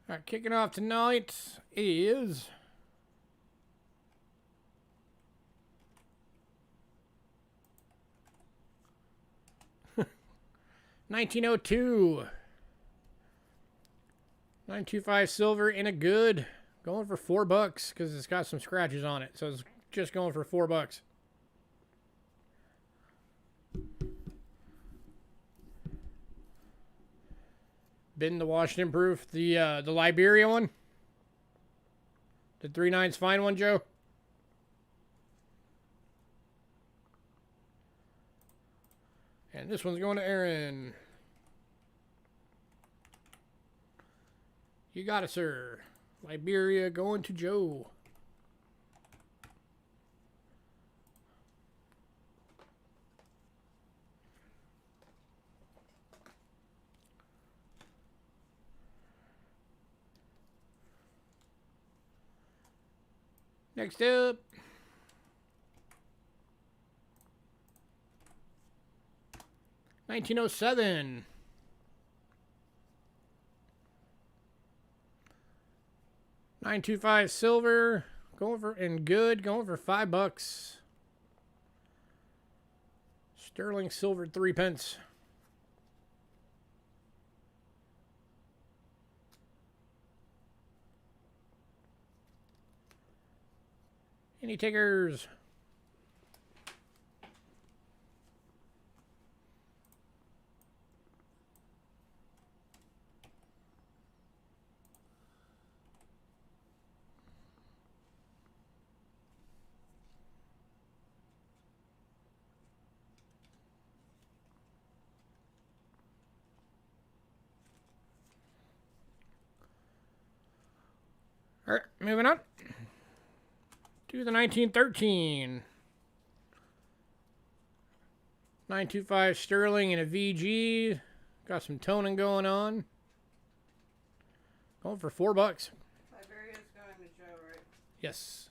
All right, kicking off tonight is 1902. 925 silver in a good. Going for $4 because it's got some scratches on it. So it's just going for $4. Been the Washington proof. The Liberia one. The 3/9's fine one, Joe. And this one's going to Aaron. You got it, sir. Liberia going to Joe. Next up. $1907. 925 silver, going for and good, going for $5. Sterling silver 3 pence. Any takers? All right, moving on to the 1913. 925 sterling and a VG. Got some toning going on. Going for $4. Liberia's going to Joe, right? Yes.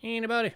Anybody?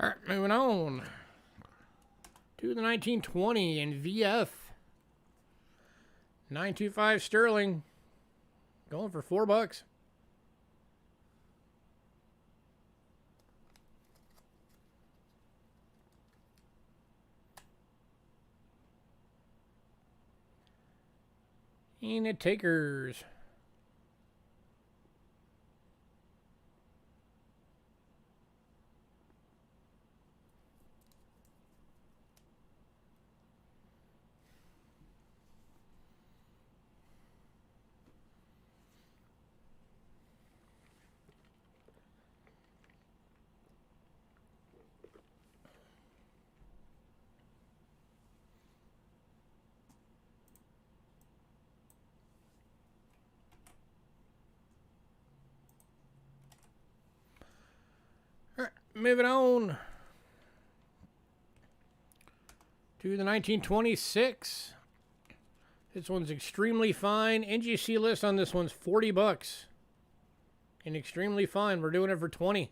All right, moving on to the 1920 in VF. 925 sterling, going for $4. And it takers. moving on to the 1926. This one's extremely fine. NGC list on this one's $40. And extremely fine. We're doing it for 20.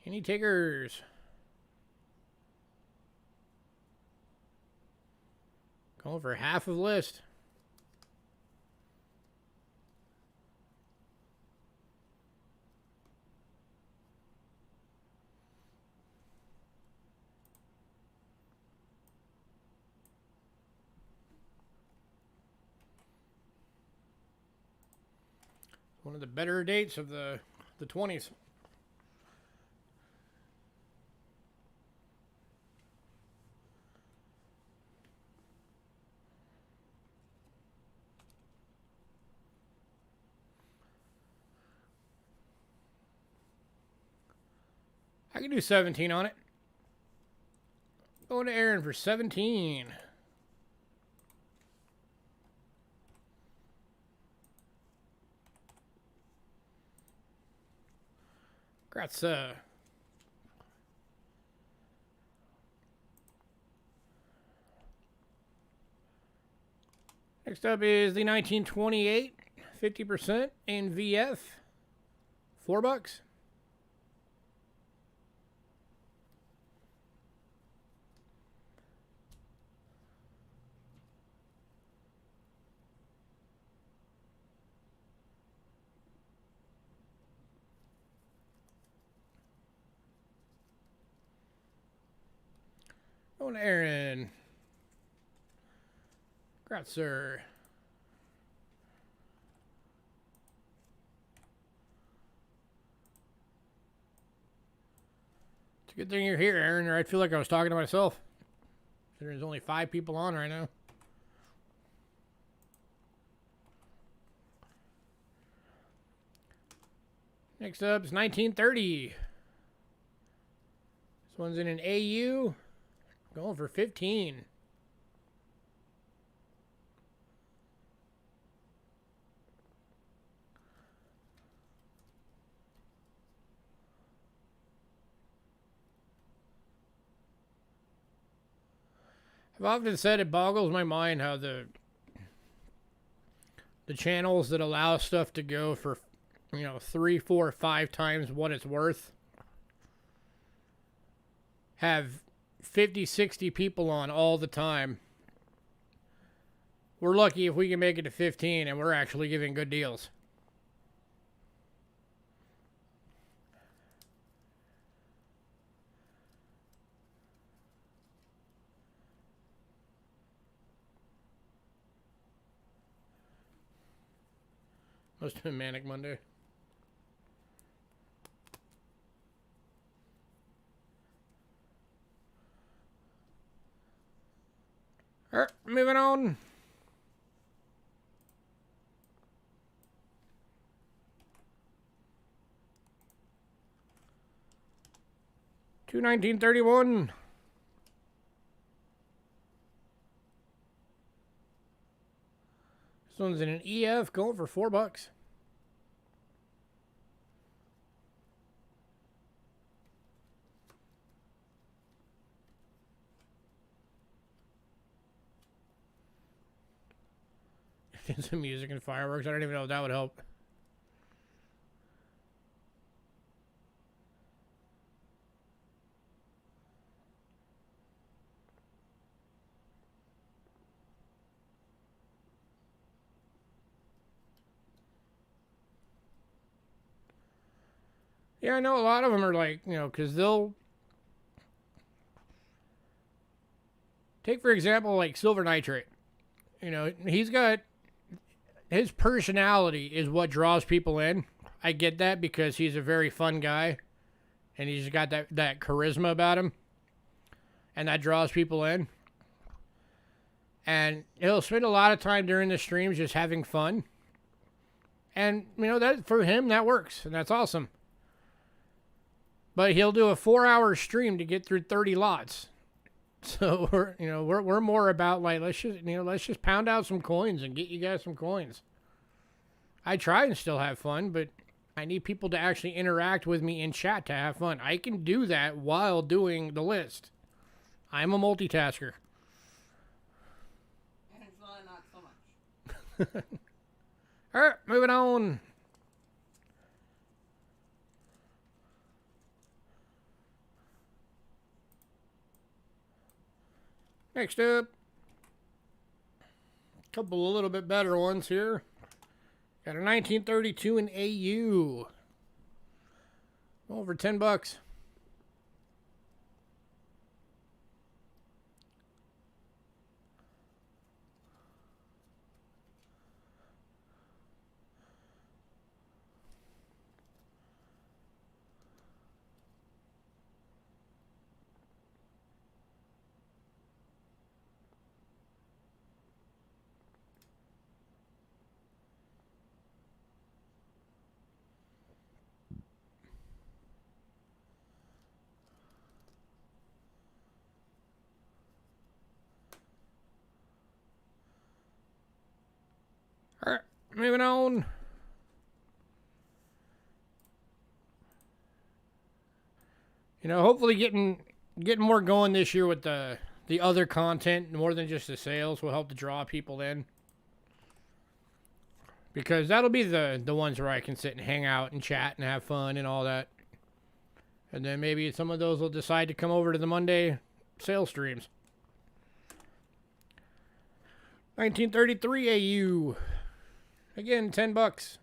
Any takers? Going for half of list. One of the better dates of the 20s. I can do 17 on it. Going to Aaron for 17. Congrats, Next up is the 1928, 50% in VF, $4. Going to Aaron. Congrats, sir. It's a good thing you're here, Aaron, or I'd feel like I was talking to myself. There's only 5 people on right now. Next up is 1930. This one's in an AU. Going for 15. I've often said it boggles my mind how the channels that allow stuff to go for, 3, 4, 5 times what it's worth have 50, 60 people on all the time. We're lucky if we can make it to 15 and we're actually giving good deals. Must have been Manic Monday. Alright, moving on. To 1931. This one's in an EF, going for $4. Some music and fireworks. I don't even know if that would help. Yeah, I know a lot of them are like, because they'll take, for example, like Silver Nitrate. He's got his personality is what draws people in. I get that because he's a very fun guy and he's got that charisma about him, and that draws people in. And he'll spend a lot of time during the streams just having fun. And, that for him, that works, and that's awesome. But he'll do a 4-hour stream to get through 30 lots. So we're more about like let's just pound out some coins and get you guys some coins. I try and still have fun, but I need people to actually interact with me in chat to have fun. I can do that while doing the list. I'm a multitasker. Angela, not so much. All right, moving on. Next up, a couple a little bit better ones here. Got a 1932 in AU. Over $10. All right, moving on. Hopefully getting more going this year with the other content more than just the sales will help to draw people in. Because that'll be the ones where I can sit and hang out and chat and have fun and all that. And then maybe some of those will decide to come over to the Monday sales streams. 1933 AU. Again, $10.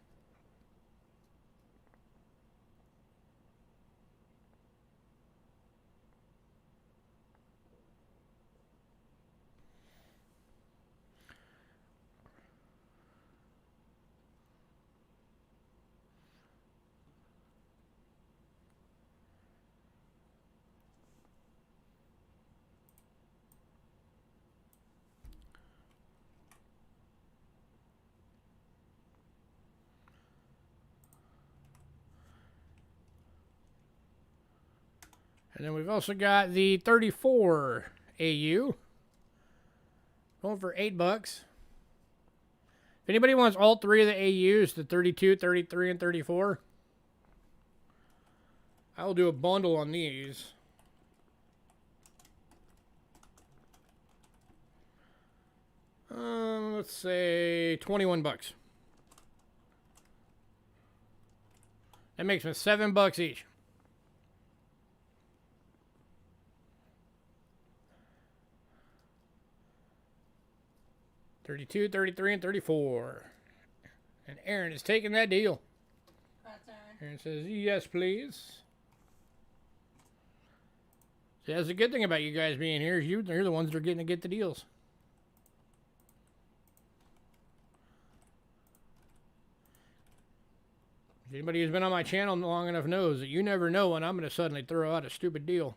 And then we've also got the 34 AU. Going for $8. If anybody wants all three of the AUs, the 32, 33, and 34, I will do a bundle on these. Let's say $21. That makes me $7 each. $32, $33, and $34. And Aaron is taking that deal. That's Aaron. Aaron says, yes, please. See, that's the good thing about you guys being here. You're the ones that are getting to get the deals. Anybody who's been on my channel long enough knows that you never know when I'm going to suddenly throw out a stupid deal.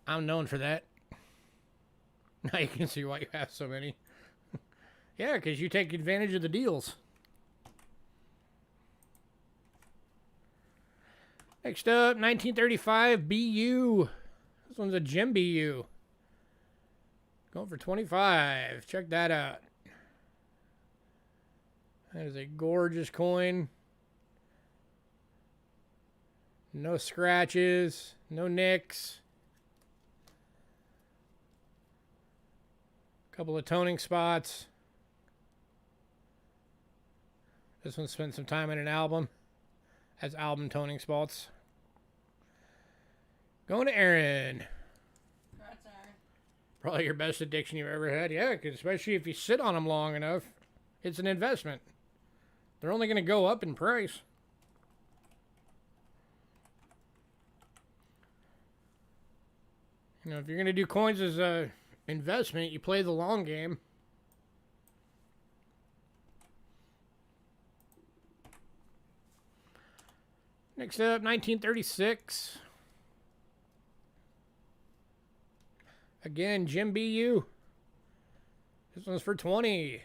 I'm known for that. Now you can see why you have so many. Yeah, because you take advantage of the deals. Next up, 1935 BU. This one's a gem BU. Going for 25. Check that out. That is a gorgeous coin. No scratches, no nicks. Couple of toning spots. This one spent some time in an album. Has album toning spots. Going to Aaron. That's Aaron. Probably your best addiction you've ever had. Yeah, 'cause especially if you sit on them long enough, it's an investment. They're only going to go up in price. If you're going to do coins as a investment, you play the long game. Next up, 1936. Again, Jim BU. This one's for 20.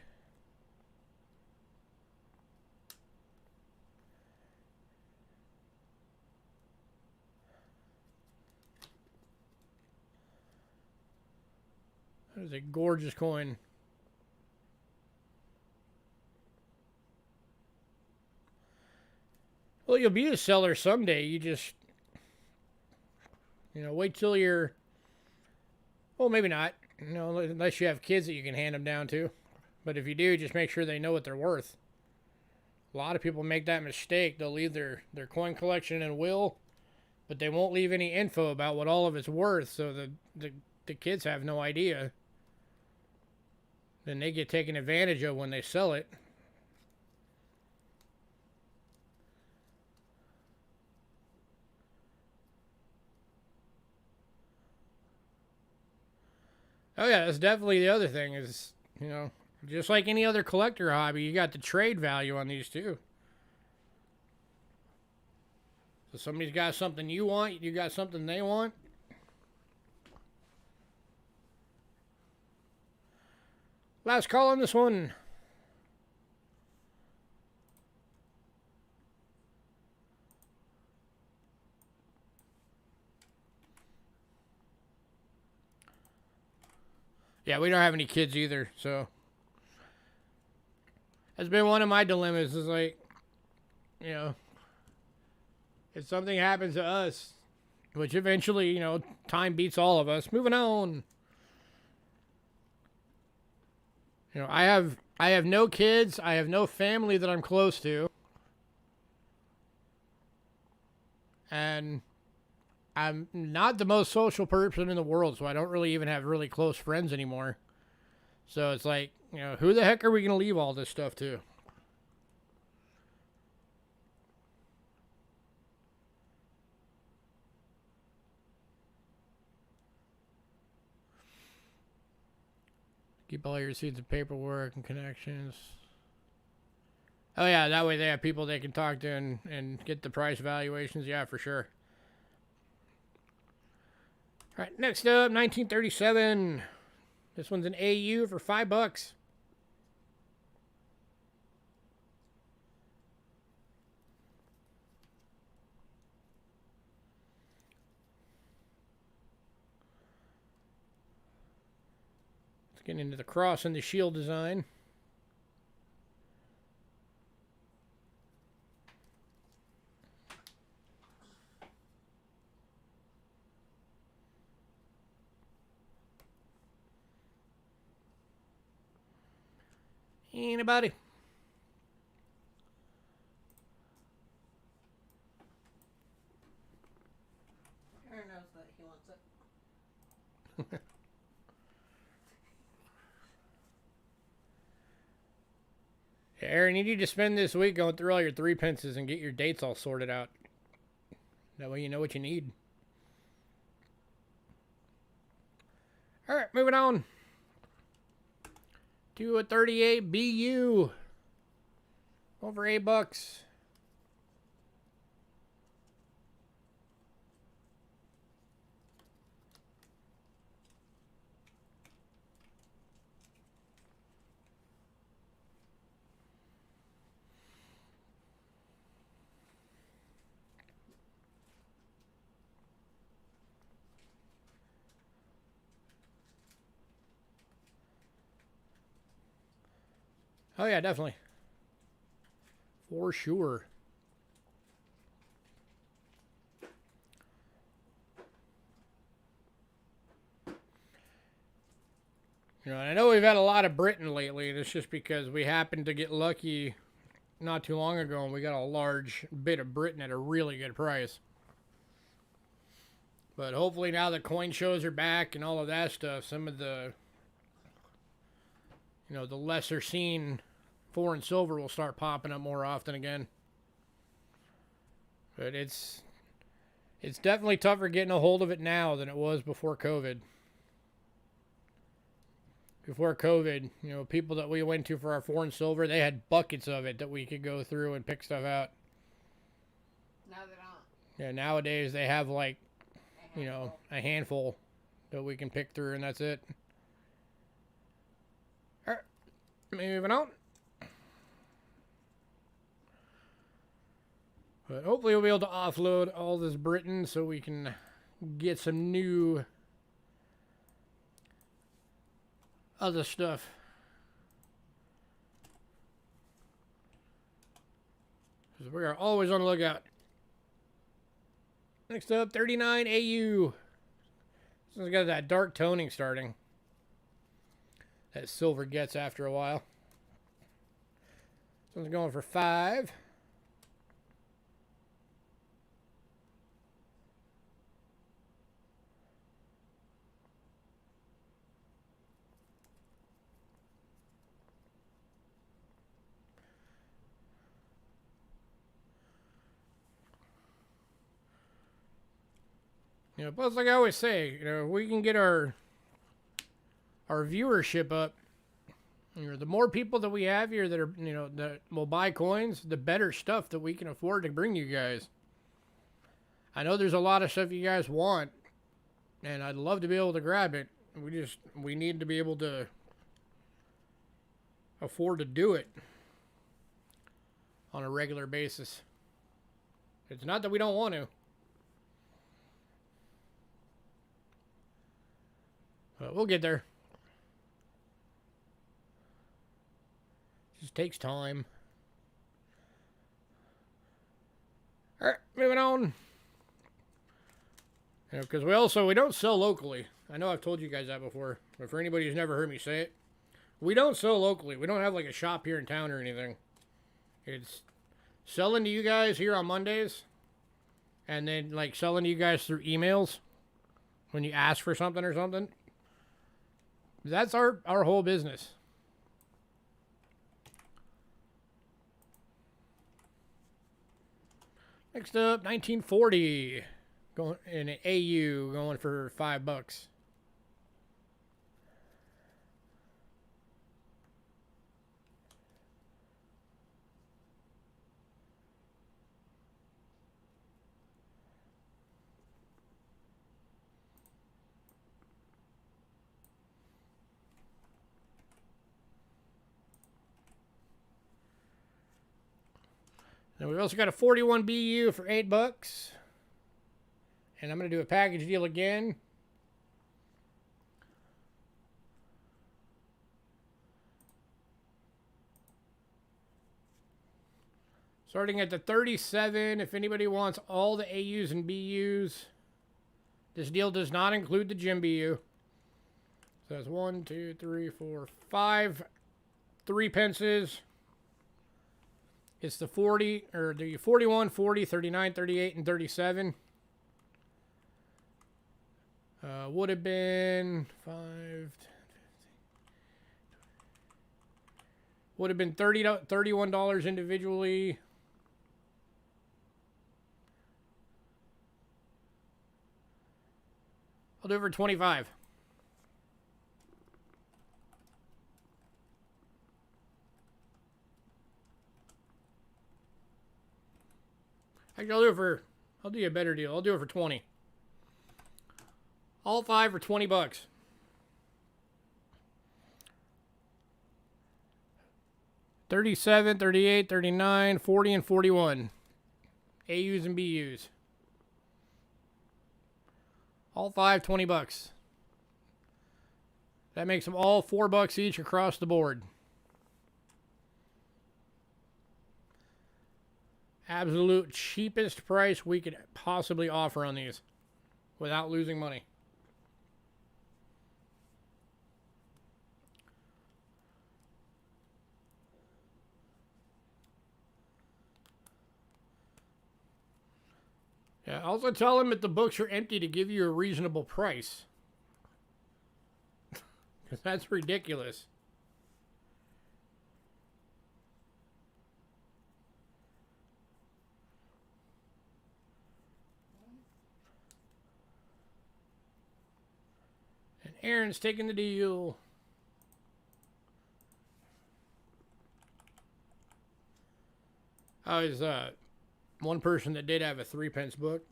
That is a gorgeous coin. Well, you'll be a seller someday. You just, wait till you're, well, maybe not. Unless you have kids that you can hand them down to. But if you do, just make sure they know what they're worth. A lot of people make that mistake. They'll leave their coin collection in a will, but they won't leave any info about what all of it's worth, so the kids have no idea. Then they get taken advantage of when they sell it. Oh yeah, that's definitely the other thing is, just like any other collector hobby, you got the trade value on these too. So somebody's got something you want, you got something they want. Last call on this one. Yeah, we don't have any kids either, so that's been one of my dilemmas is like, if something happens to us, which eventually, time beats all of us, moving on. I have no kids, I have no family that I'm close to. And I'm not the most social person in the world, so I don't really even have really close friends anymore. So it's like, who the heck are we going to leave all this stuff to? Keep all your receipts and paperwork and connections. Oh yeah, that way they have people they can talk to and get the price valuations. Yeah, for sure. All right, next up, 1937. This one's an AU for $5. Let's get into the cross and the shield design. Anybody? Aaron knows that he wants it. Aaron, you need to spend this week going through all your 3-pences and get your dates all sorted out. That way you know what you need. All right, moving on to a 38 BU. Over $8. Oh yeah, definitely. For sure. I know we've had a lot of Britain lately, and it's just because we happened to get lucky not too long ago, and we got a large bit of Britain at a really good price. But hopefully now the coin shows are back and all of that stuff, some of the, the lesser seen foreign silver will start popping up more often again. But it's definitely tougher getting a hold of it now than it was before COVID. Before COVID, people that we went to for our foreign silver, they had buckets of it that we could go through and pick stuff out. Now they don't. Yeah, nowadays they have like, a handful that we can pick through, and that's it. All right, moving on. But hopefully we'll be able to offload all this Britain so we can get some new other stuff. Because we are always on the lookout. Next up, 39 AU. This one's got that dark toning starting. That silver gets after a while. This one's going for 5. You know, plus like I always say, you know, if we can get our viewership up, you know, the more people that we have here that are, you know, that will buy coins, the better stuff that we can afford to bring you guys. I know there's a lot of stuff you guys want, and I'd love to be able to grab it. We need to be able to afford to do it on a regular basis. It's not that we don't want to. But we'll get there. Just takes time. Alright, moving on. You know, because we don't sell locally. I know I've told you guys that before, but for anybody who's never heard me say it, we don't sell locally. We don't have like a shop here in town or anything. It's selling to you guys here on Mondays, and then like selling to you guys through emails when you ask for something or something. That's our whole business. Next up, 1940. Going in an AU, going for $5. Then we've also got a 41 BU for $8. And I'm going to do a package deal again. Starting at the 37, if anybody wants all the AUs and BUs. This deal does not include the Gem BU. So that's 1, 2, 3, 4, 5 3 pences. It's the 40, or the 41, 40, 39, 38, and 37. Would have been 5, 10, 15. Would have been $31 individually. I'll do it for 25. Actually, I'll do you a better deal. I'll do it for 20. All 5 for $20. $37, $38, $39, $40, and $41. AUs and BUs. All 5, $20. That makes them all $4 each across the board. Absolute cheapest price we could possibly offer on these without losing money. Yeah, also tell them that the books are empty to give you a reasonable price. Because that's ridiculous. And Aaron's taking the deal. I was, one person that did have a 3-pence book,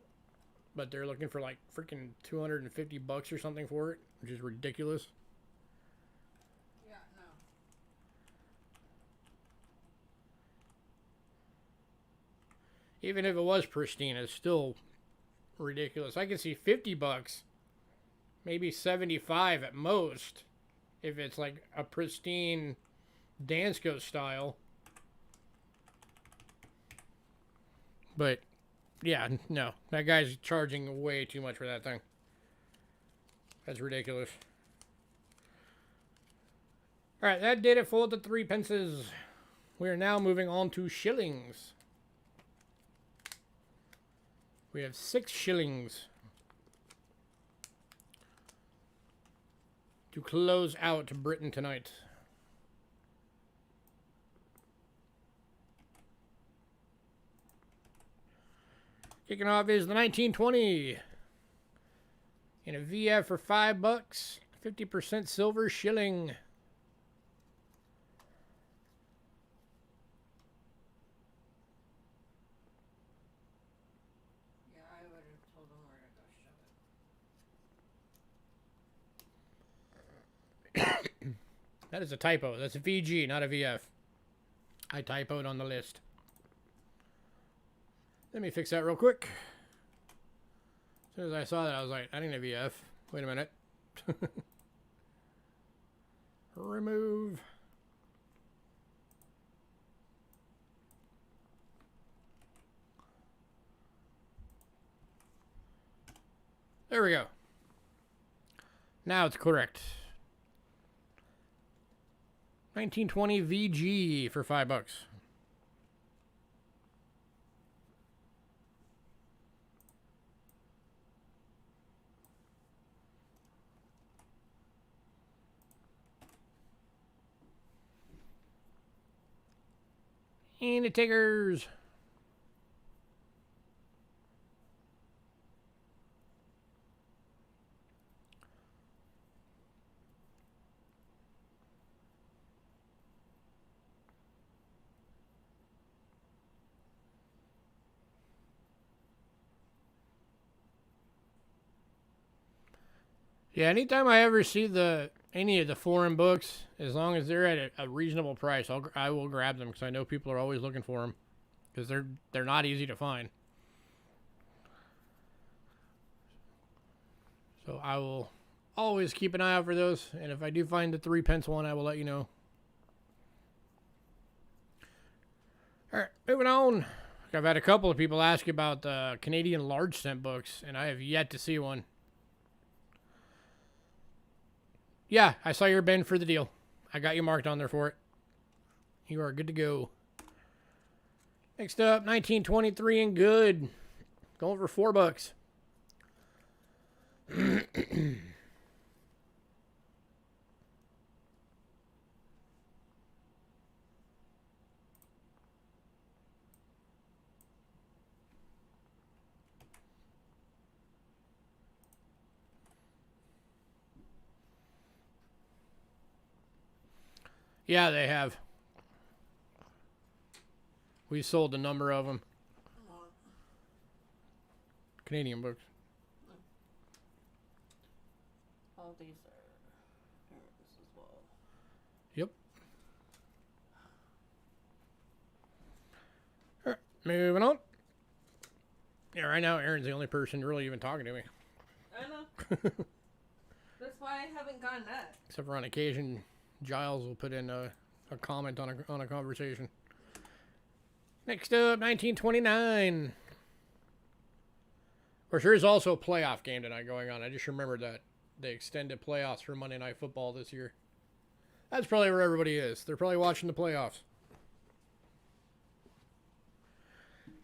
but they're looking for like freaking $250 or something for it, which is ridiculous. Yeah, no. Even if it was pristine, it's still ridiculous. I can see $50, maybe 75 at most, if it's like a pristine Dansko style. But yeah, no, that guy's charging way too much for that thing. That's ridiculous. All right, that did it for the 3 pences. We are now moving on to shillings. We have 6 shillings to close out Britain tonight. Kicking off is the 1920 in a VF for $5, 50% silver shilling. Yeah, I would have told him where to go shove it. That is a typo. That's a VG, not a VF. I typoed on the list. Let me fix that real quick. As soon as I saw that, I was like, I need a VF. Wait a minute. Remove. There we go. Now it's correct. 1920 VG for $5. And the takers. Yeah, anytime I ever see any of the foreign books, as long as they're at a reasonable price, I will grab them because I know people are always looking for them because they're not easy to find. So I will always keep an eye out for those, and if I do find the 3 pence one, I will let you know. All right, moving on. I've had a couple of people ask about the Canadian large cent books, and I have yet to see one. Yeah, I saw your bin for the deal. I got you marked on there for it. You are good to go. Next up, 1923 and good. Going for $4. Yeah, they have. We sold a number of them. Canadian books. All these are Aaron's as well. Yep. All right, moving on. Yeah, right now Aaron's the only person really even talking to me. I know. That's why I haven't gotten that. Except for on occasion, Giles will put in a comment on a conversation. Next up, 1929. Of course, there is also a playoff game tonight going on. I just remembered that. They extended playoffs for Monday Night Football this year. That's probably where everybody is. They're probably watching the playoffs.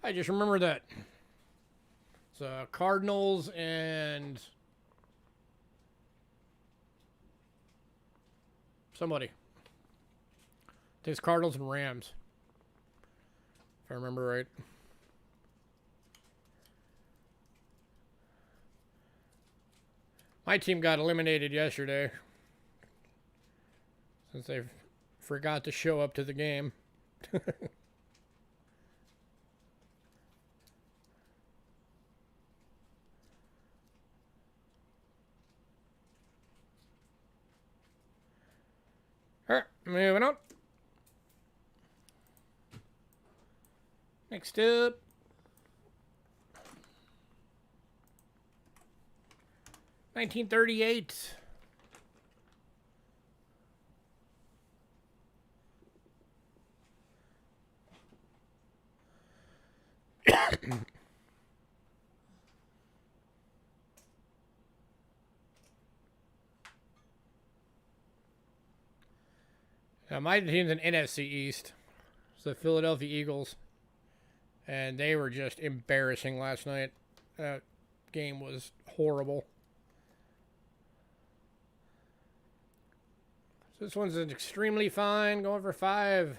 I just remembered that. It's Cardinals and somebody. I think it's Cardinals and Rams, if I remember right. My team got eliminated yesterday since they forgot to show up to the game. All right, moving on. Next up, $1938. Now, my team's an NFC East. It's the Philadelphia Eagles. And they were just embarrassing last night. That game was horrible. So this one's an extremely fine, going for 5.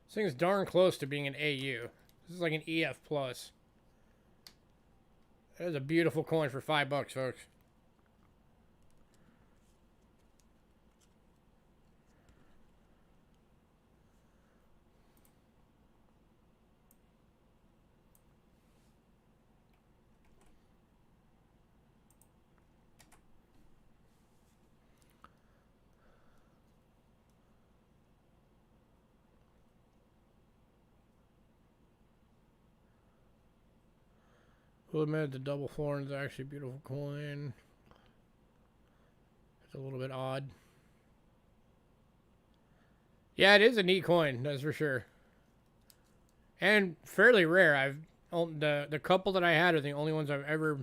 This thing's darn close to being an AU. This is like an EF+. That is a beautiful coin for $5, folks. We'll admit the double florin is actually a beautiful coin. It's a little bit odd. Yeah, it is a neat coin, that's for sure. And fairly rare. The couple that I had are the only ones I've ever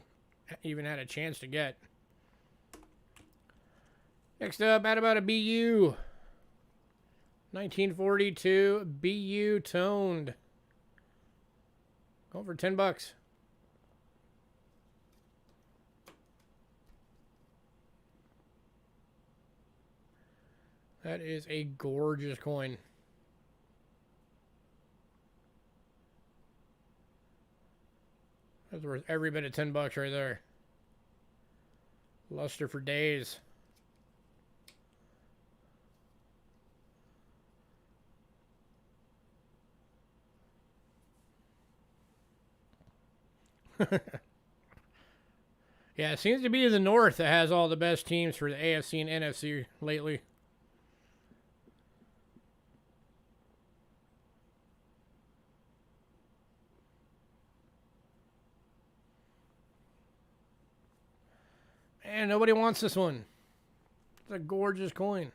even had a chance to get. Next up, how about a BU? 1942 BU toned. Going for $10. That is a gorgeous coin. That's worth every bit of $10 right there. Luster for days. Yeah, it seems to be the North that has all the best teams for the AFC and NFC lately. Man, nobody wants this one. It's a gorgeous coin.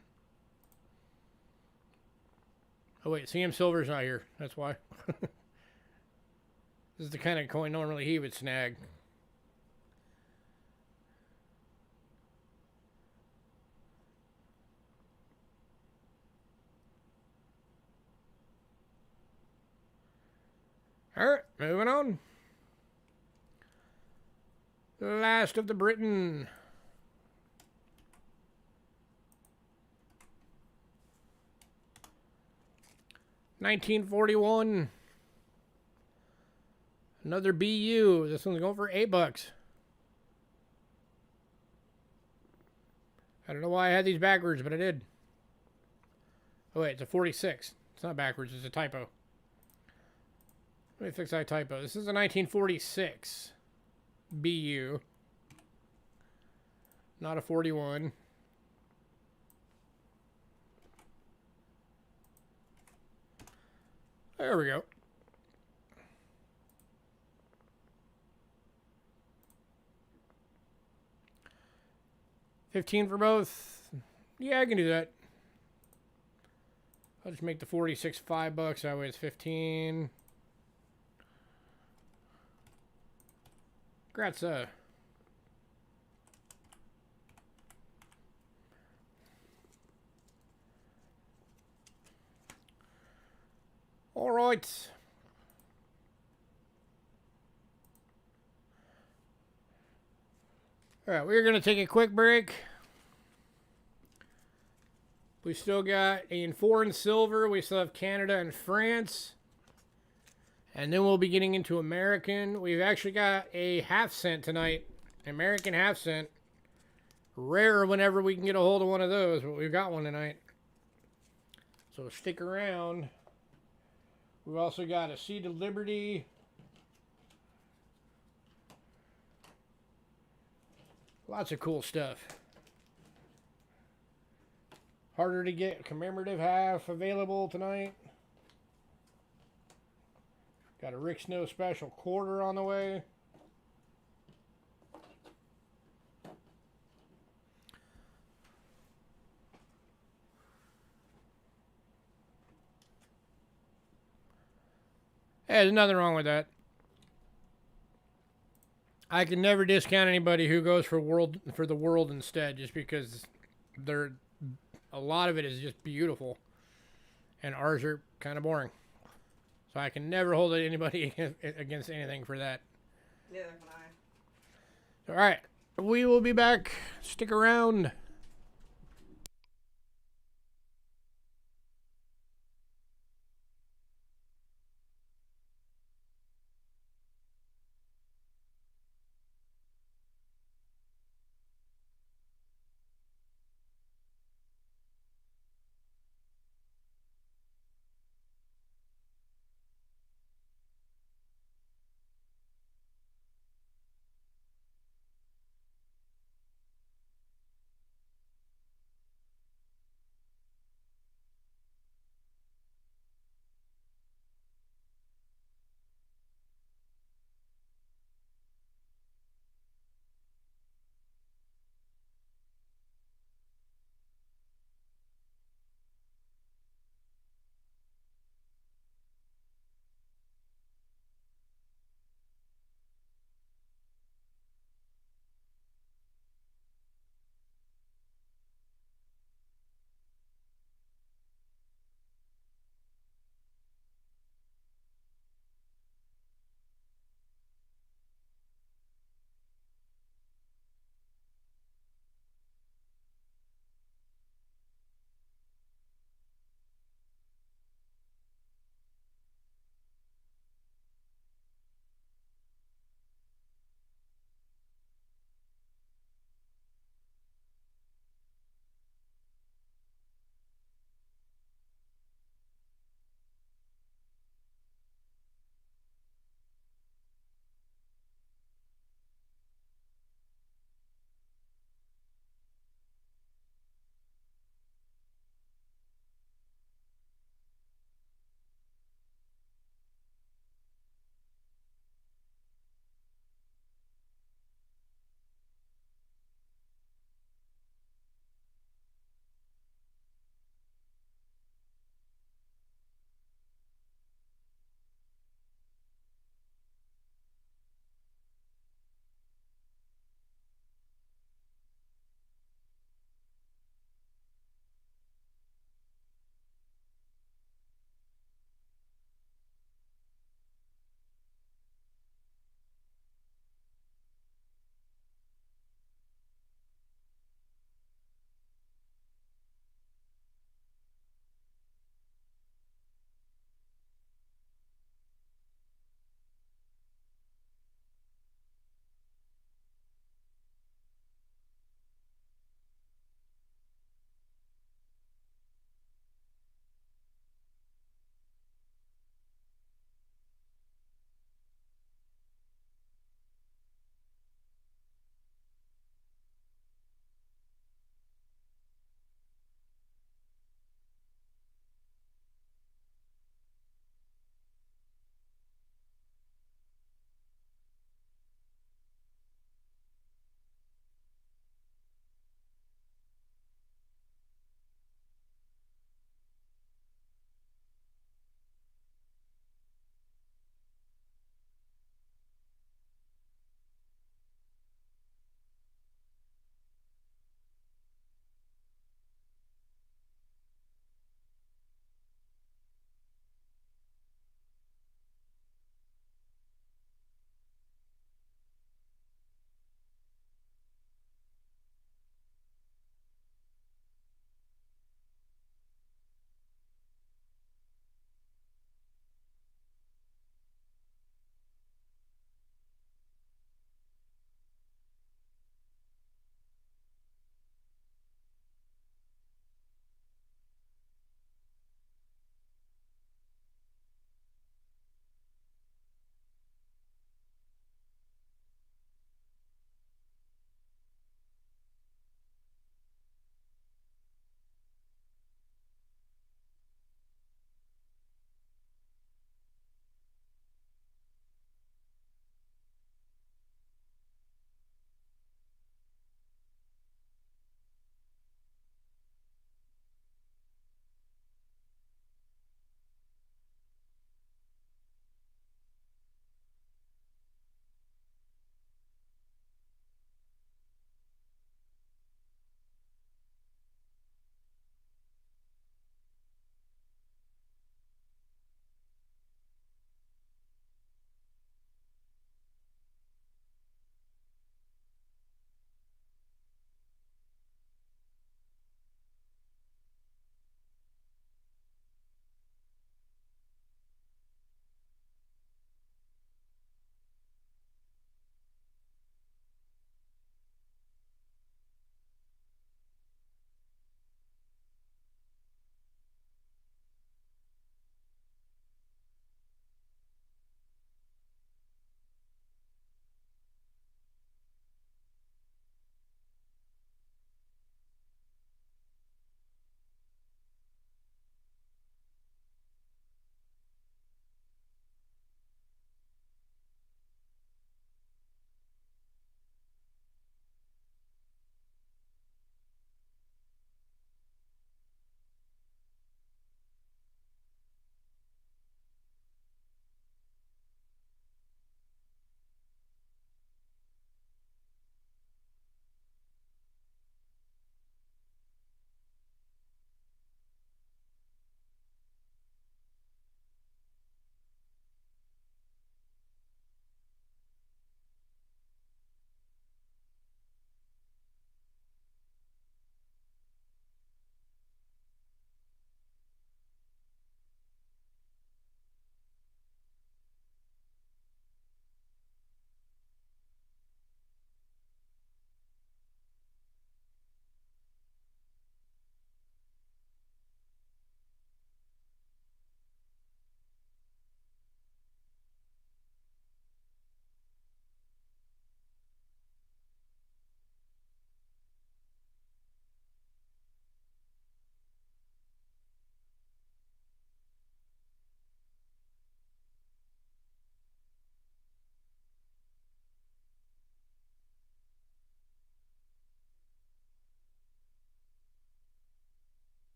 Oh wait, CM Silver's not here. That's why. This is the kind of coin normally he would snag. Alright, moving on. Last of the Britain. $1941. Another BU. This one's going for $8. I don't know why I had these backwards, but I did. Oh wait, it's a 46. It's not backwards, it's a typo. Let me fix that typo. This is a 1946 BU. Not a 41. There we go. $15 for both. Yeah, I can do that. I'll just make the 46 $5. That way it's 15. Grazie. All right. All right, we're going to take a quick break. We still got in foreign silver. We still have Canada and France. And then we'll be getting into American. We've actually got a half cent tonight. American half cent. Rare whenever we can get a hold of one of those, but we've got one tonight. So stick around. We've also got a Seed of Liberty. Lots of cool stuff. Harder to get commemorative half available tonight. Got a Rick Snow special quarter on the way. Hey, there's nothing wrong with that. I can never discount anybody who goes for the world instead, just because a lot of it is just beautiful, and ours are kind of boring. So I can never hold anybody against anything for that. Neither can I. All right, we will be back. Stick around.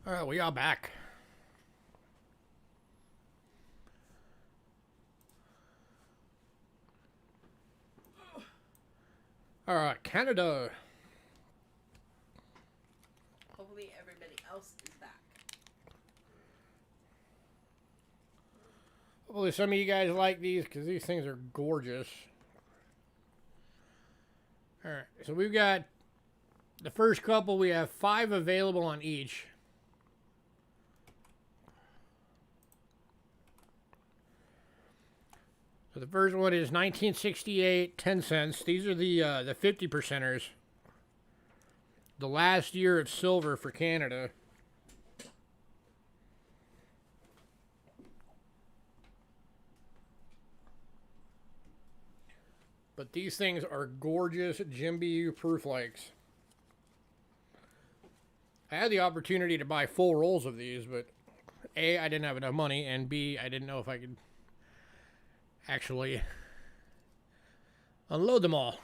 All right, we are back. All right, Canada. Hopefully everybody else is back. Hopefully some of you guys like these because these things are gorgeous. All right, so we've got the first couple. We have 5 available on each. So the first one is 1968, 10 cents. These are the 50 percenters. The last year of silver for Canada. But these things are gorgeous Jim BU proof likes. I had the opportunity to buy full rolls of these, but A, I didn't have enough money, and B, I didn't know if I could actually unload them all.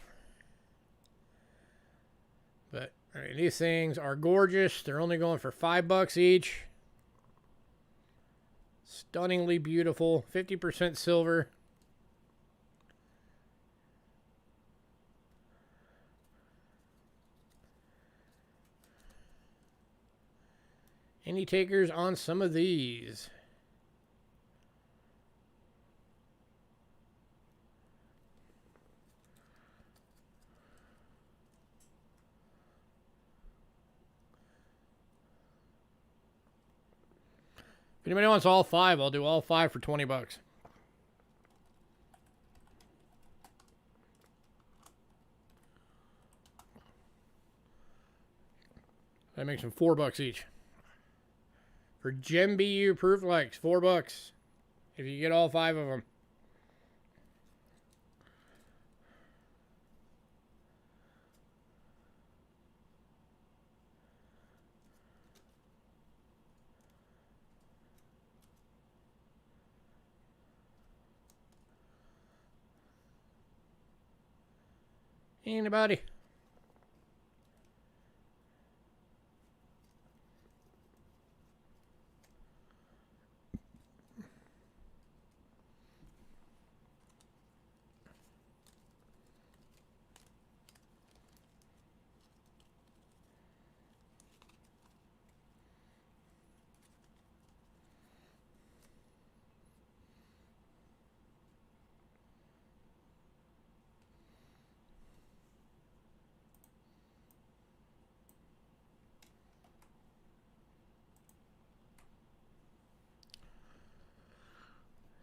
But I mean, these things are gorgeous. They're only going for $5 each. Stunningly beautiful. 50% silver. Any takers on some of these? If anybody wants all 5, I'll do all 5 for $20. That makes them $4 each. For Gem BU proof likes, $4 if you get all 5 of them. Anybody?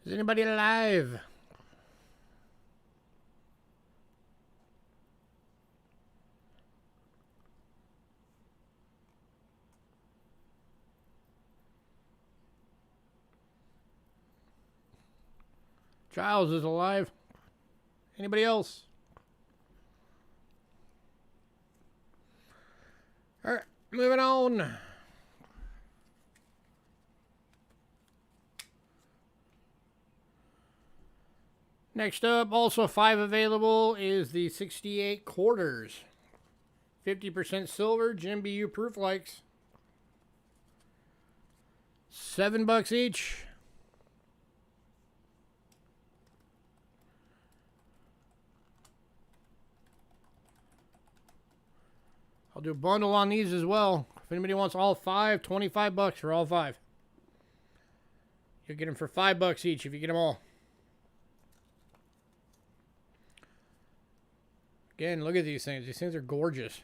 Is anybody alive? Giles is alive. Anybody else? All right, moving on. Next up, also 5 available, is the 68 quarters. 50% silver, Jim BU proof likes. $7 each. I'll do a bundle on these as well. If anybody wants all 5, $25 for all 5. You'll get them for $5 each if you get them all. Again, look at these things. These things are gorgeous.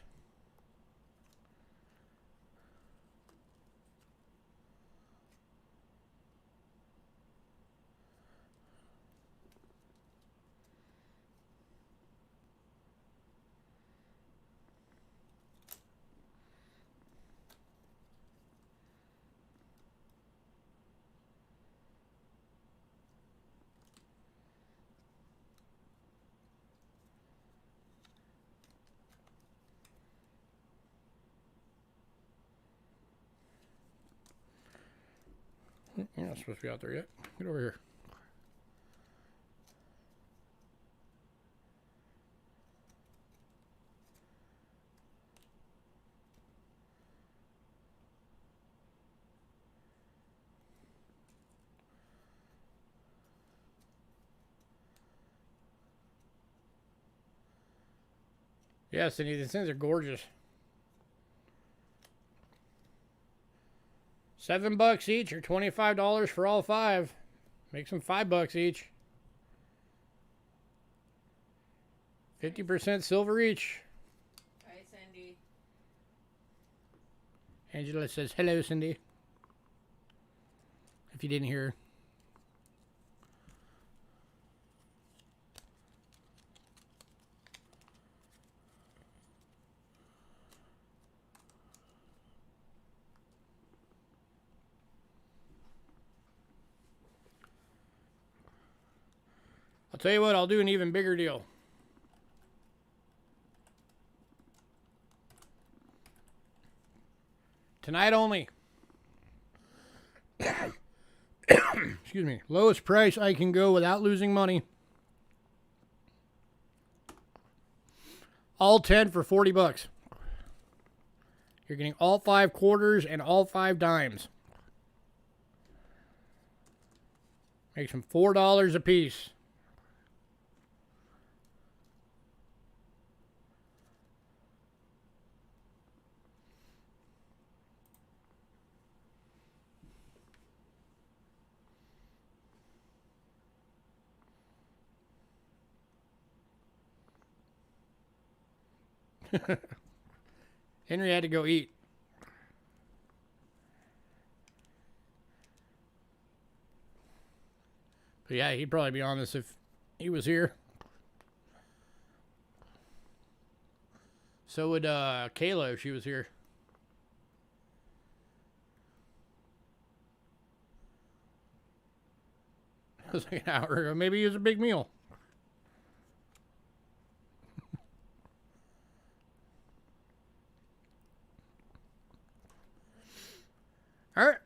You're not supposed to be out there yet. Get over here. Yeah, Cindy, these things are gorgeous. $7 each or $25 for all 5. Makes them $5 each. 50% silver each. Hi, Cindy. Angela says, hello, Cindy. If you didn't hear her. I'll tell you what, I'll do an even bigger deal. Tonight only. Excuse me. Lowest price I can go without losing money. All 10 for $40. You're getting all 5 quarters and all 5 dimes. Makes them $4 a piece. Henry had to go eat. But yeah, he'd probably be on this if he was here. So would Kayla if she was here. It was like an hour ago. Maybe it was a big meal. All right.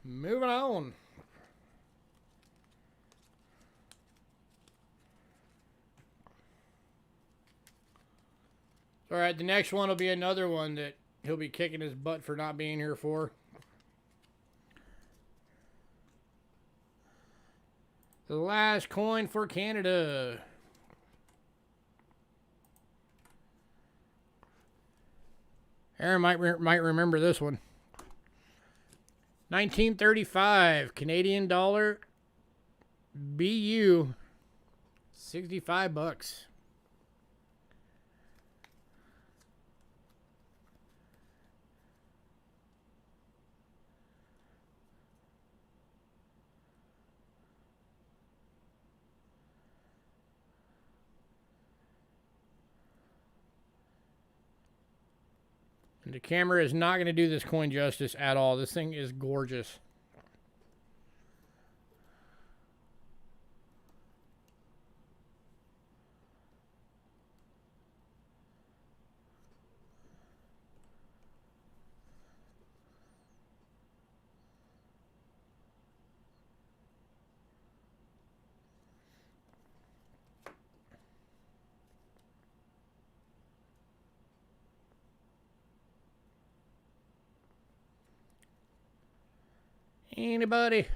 Moving on. All right, the next one will be another one that he'll be kicking his butt for not being here for. The last coin for Canada. Aaron might remember this one. 1935 Canadian dollar BU, $65. And the camera is not going to do this coin justice at all. This thing is gorgeous. Anybody?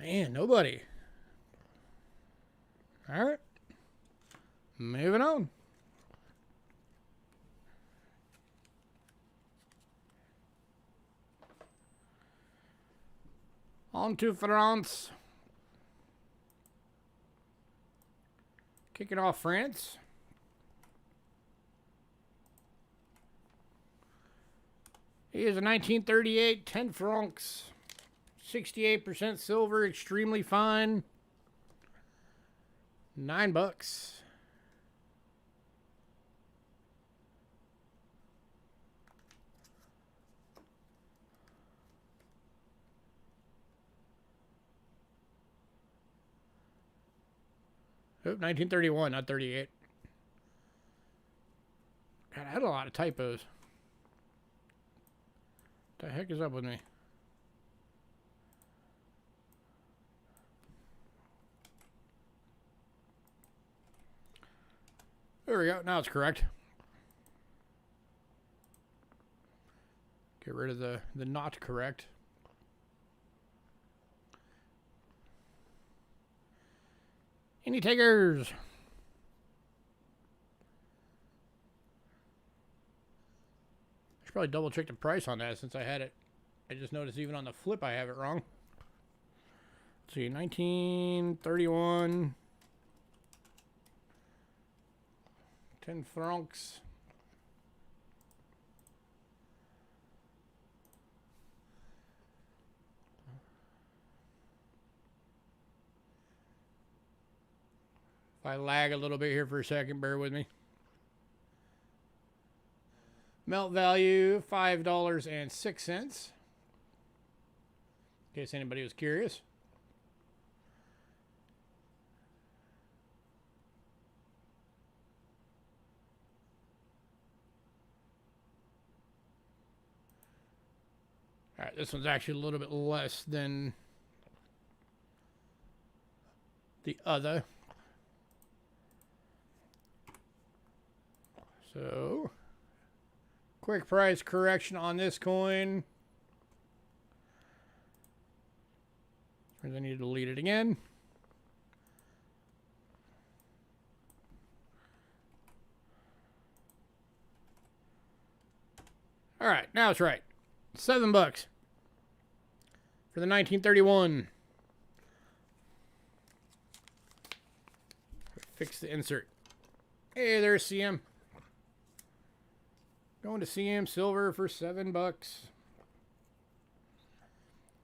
Man, nobody. All right. Moving on. On to France. Kicking off France. He is a 1938 10 francs. 68% silver, extremely fine. $9. Oh, 1931, not 38. God, I had a lot of typos. The heck is up with me? There we go. Now it's correct. Get rid of the not correct. Any takers? I should probably double check the price on that since I had it. I just noticed even on the flip I have it wrong. Let's see, 1931. 10 francs. If I lag a little bit here for a second, bear with me. Melt value, $5.06. In case anybody was curious. All right, this one's actually a little bit less than the other. So, quick price correction on this coin. I need to delete it again. All right, now it's right. $7 for the 1931. Fix the insert. Hey, there's CM. Going to CM silver for $7.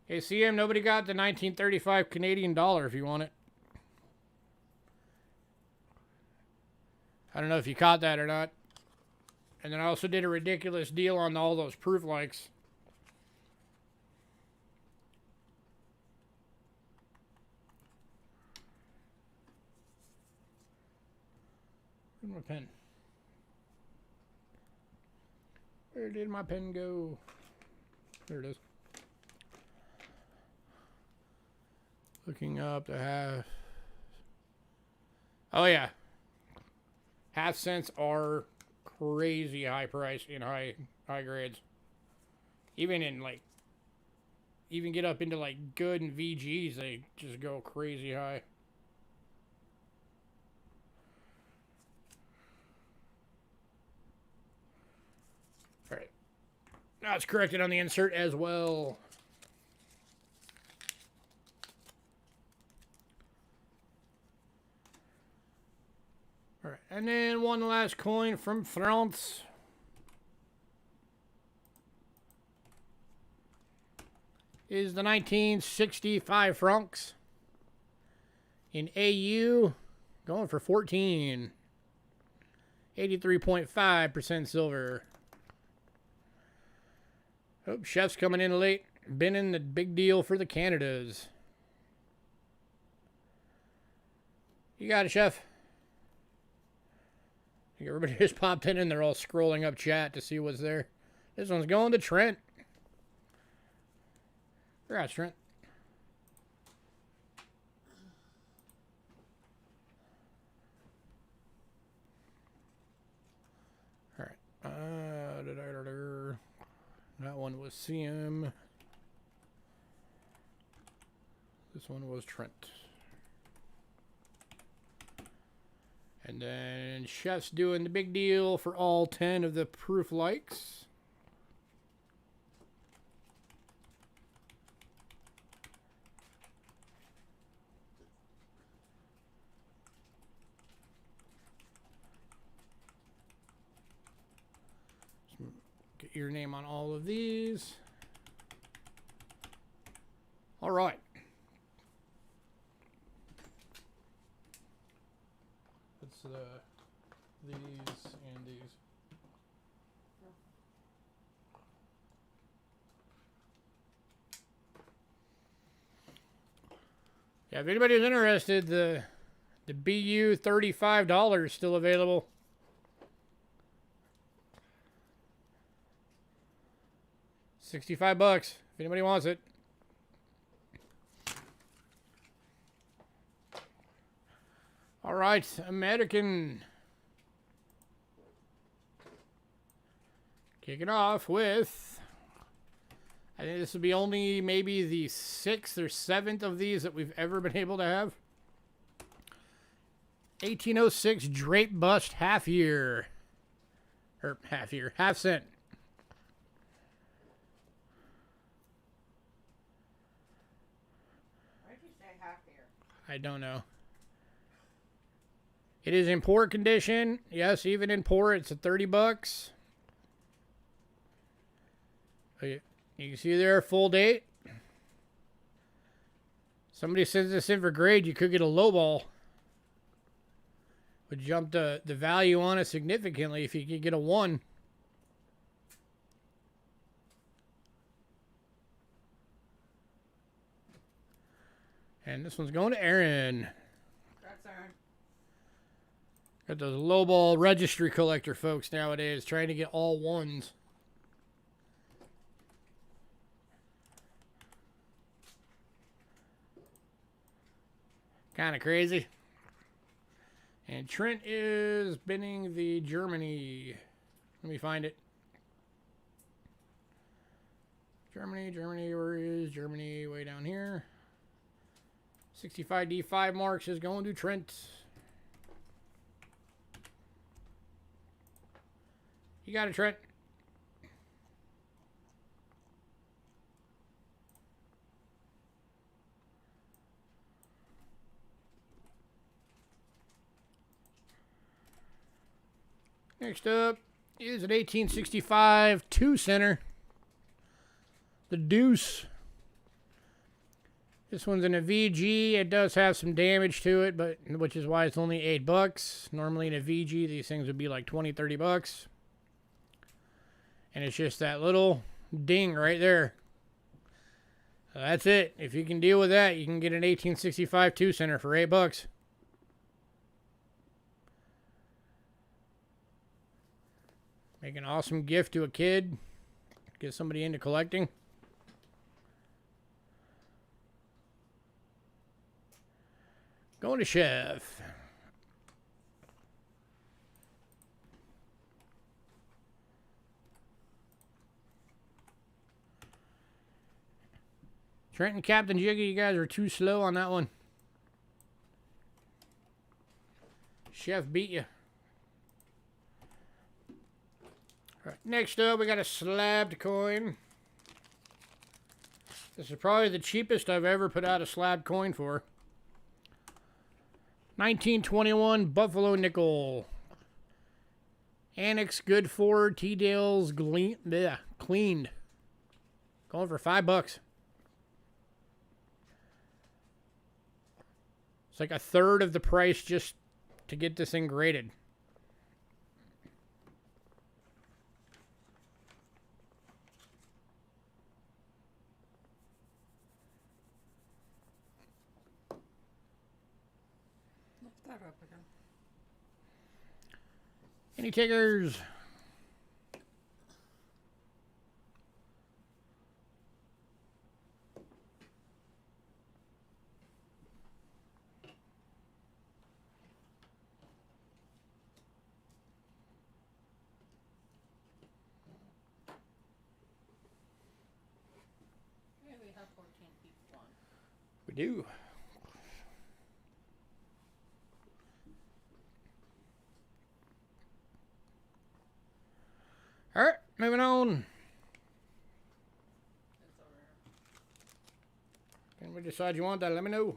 Hey, CM, nobody got the 1935 Canadian dollar if you want it. I don't know if you caught that or not. And then I also did a ridiculous deal on all those proof likes. Where's my pen? Where did my pen go? There it is. Looking up the half. Oh yeah. Half cents are crazy high price in high grades. Even in like, even get up into like good and VGs, they just go crazy high. Alright. Now it's corrected on the insert as well. Alright, and then one last coin from France. Is the 1965 francs in AU, going for 14. 83.5% silver. Oh, Chef's coming in late. Been in the big deal for the Canadas. You got it, Chef. Everybody just popped in and they're all scrolling up chat to see what's there. This one's going to Trent. Congrats, Trent. All right. That one was CM. This one was Trent. And then Chef's doing the big deal for all 10 of the proof likes. Get your name on all of these. All right. That's these and these. Yeah, if anybody's interested, the BU $35 is still available. $65 if anybody wants it. All right, American. Kicking off with, I think this will be only maybe the 6th or 7th of these that we've ever been able to have. 1806 drape bust half year. Or half year, half cent. Why'd you say half here? I don't know. It is in poor condition. Yes, even in poor, it's at $30. You can see there, full date. Somebody sends this in for grade, you could get a low ball. Would jump the value on it significantly if you could get a 1. And this one's going to Aaron. That's Aaron. Got those low ball registry collector folks nowadays trying to get all 1s. Kind of crazy. And Trent is binning the Germany. Let me find it. Germany, where is Germany? Way down here. 65 D5 marks is going to Trent. You got it, Trent. Next up is an 1865 2-center. The Deuce. This one's in a VG. It does have some damage to it, but which is why it's only $8. Normally in a VG, these things would be like $20, $30. And it's just that little ding right there. So that's it. If you can deal with that, you can get an 1865 2-center for $8. Make an awesome gift to a kid. Get somebody into collecting. Going to Chef. Trent and Captain Jiggy, you guys are too slow on that one. Chef beat you. All right, next up, we got a slabbed coin. This is probably the cheapest I've ever put out a slabbed coin for. 1921 Buffalo Nickel. Annex good for T-Dale's cleaned. Going for $5. It's like a third of the price just to get this thing graded. Lift that up again. Any takers? Yeah, we have 14 people on. We do. All right, moving on. It's over here. Can we decide you want that? Let me know.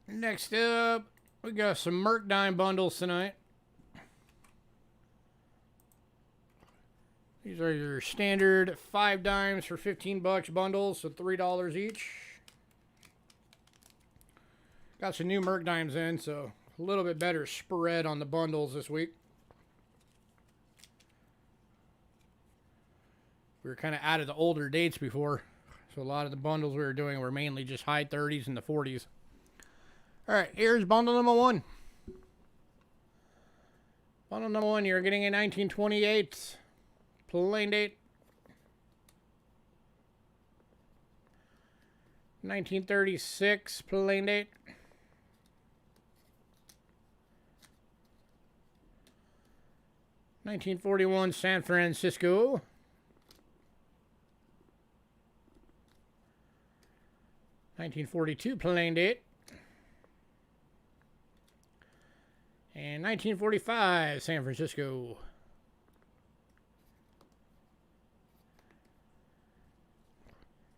Next up, we got some Merc dime bundles tonight. These are your standard 5 dimes for $15 bundles, so $3 each. Got some new Merc dimes in, so a little bit better spread on the bundles this week. We were kind of out of the older dates before, so a lot of the bundles we were doing were mainly just high 30s and the 40s. All right, here's bundle number 1. Bundle number 1, you're getting a 1928 plain date. 1936 plain date. 1941 San Francisco. 1942 plain date. And 1945 San Francisco.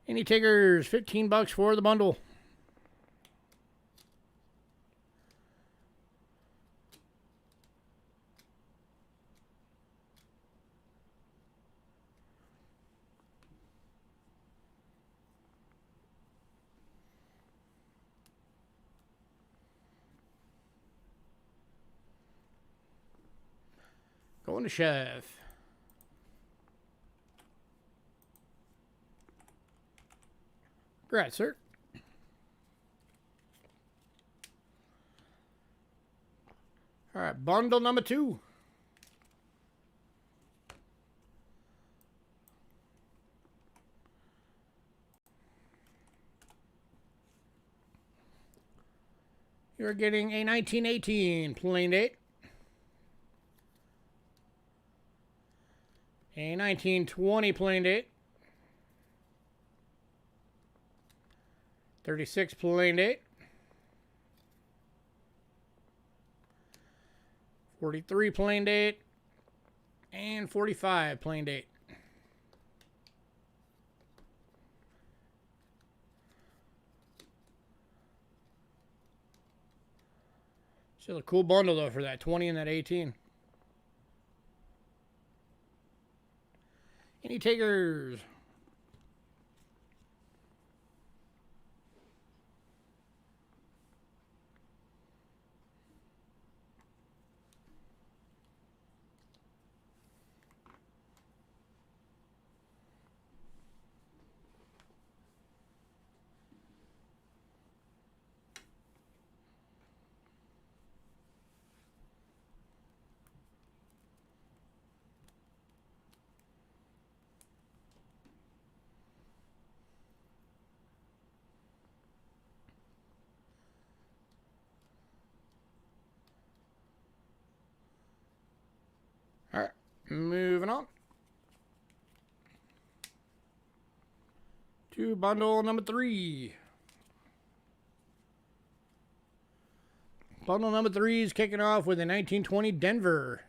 Any takers? $15 for the bundle. Going to Chef. Congrats, sir. All right, bundle number 2. You're getting a 1918 plain date. A 1920 plain date. 36 plain date. 43 plain date. And 45 plain date. Still a cool bundle though for that 20 and that 18. Any takers? All right, moving on to bundle number 3. Bundle number 3 is kicking off with a 1920 Denver.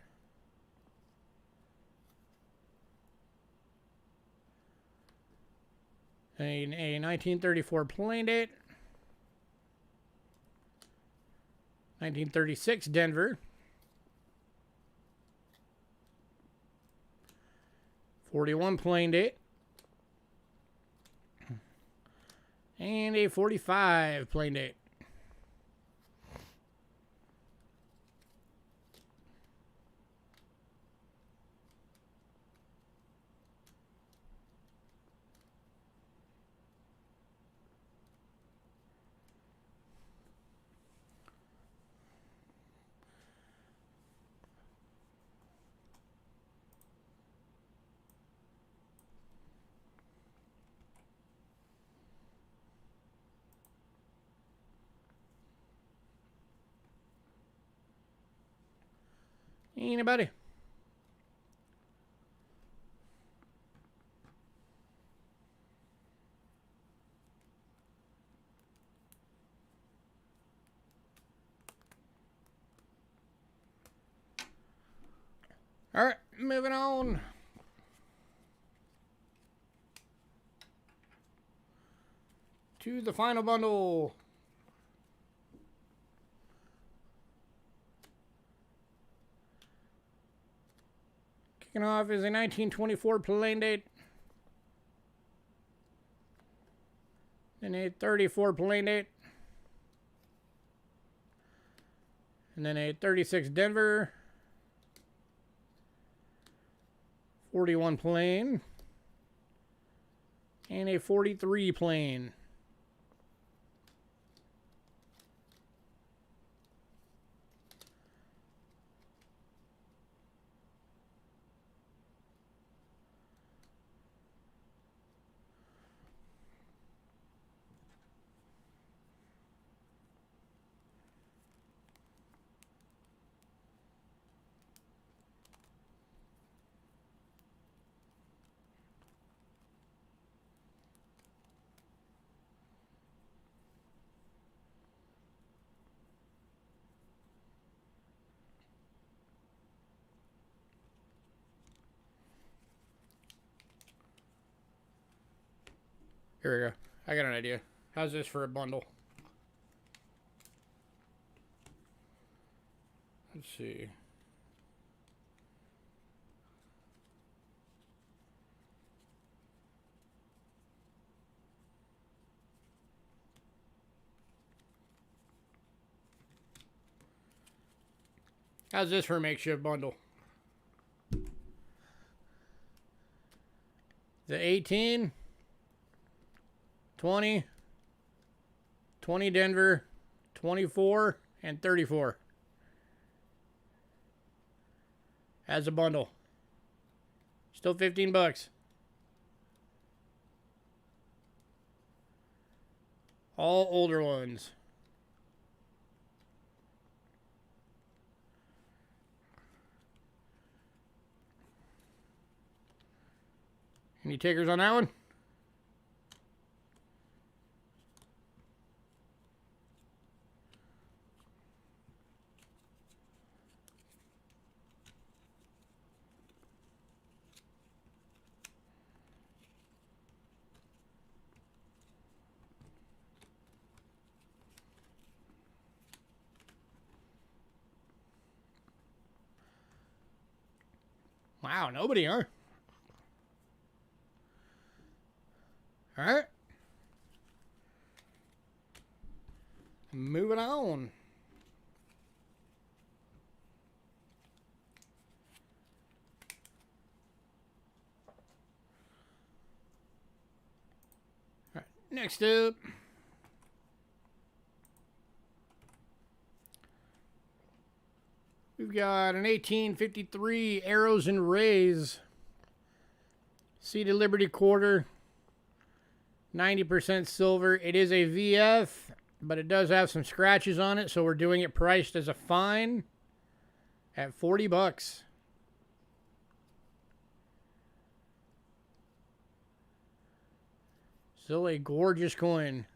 A 1934 plain date. 1936 Denver. 41 plain date. And a 45 plain date. Anybody? All right, moving on. To the final bundle. Kicking off is a 1924 plain date. And a 34 plain date. And then a 36 Denver. 41 plain. And a 43 plain. Here we go. I got an idea. How's this for a bundle? Let's see. How's this for a makeshift bundle? The 18, 20, 20 Denver, 24, and 34. As a bundle. Still 15 bucks. All older ones. Any takers on that one? Wow, nobody, huh? All right. Moving on. All right. Next up. We've got an 1853 Arrows and Rays. Seeded Liberty quarter. 90% silver. It is a VF, but it does have some scratches on it, so we're doing it priced as a fine at 40 bucks. Still a gorgeous coin.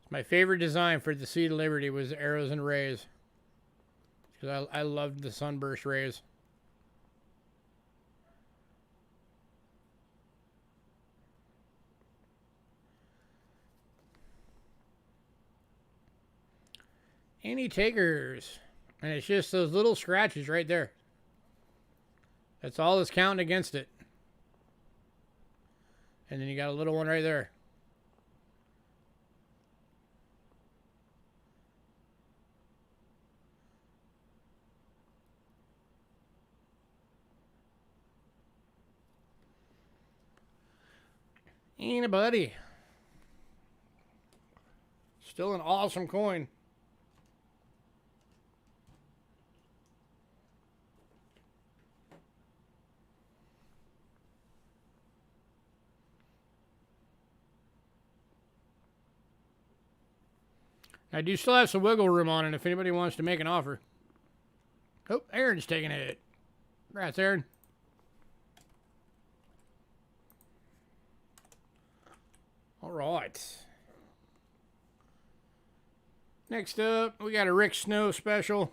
My favorite design for the Seed of Liberty was Arrows and Rays, because I loved the Sunburst Rays. Any takers? And it's just those little scratches right there. That's all that's counting against it. And then you got a little one right there. Anybody? Still an awesome coin. I do still have some wiggle room on it if anybody wants to make an offer. Oh, Aaron's taking it. Congrats, Aaron. All right. Next up, we got a Rick Snow special.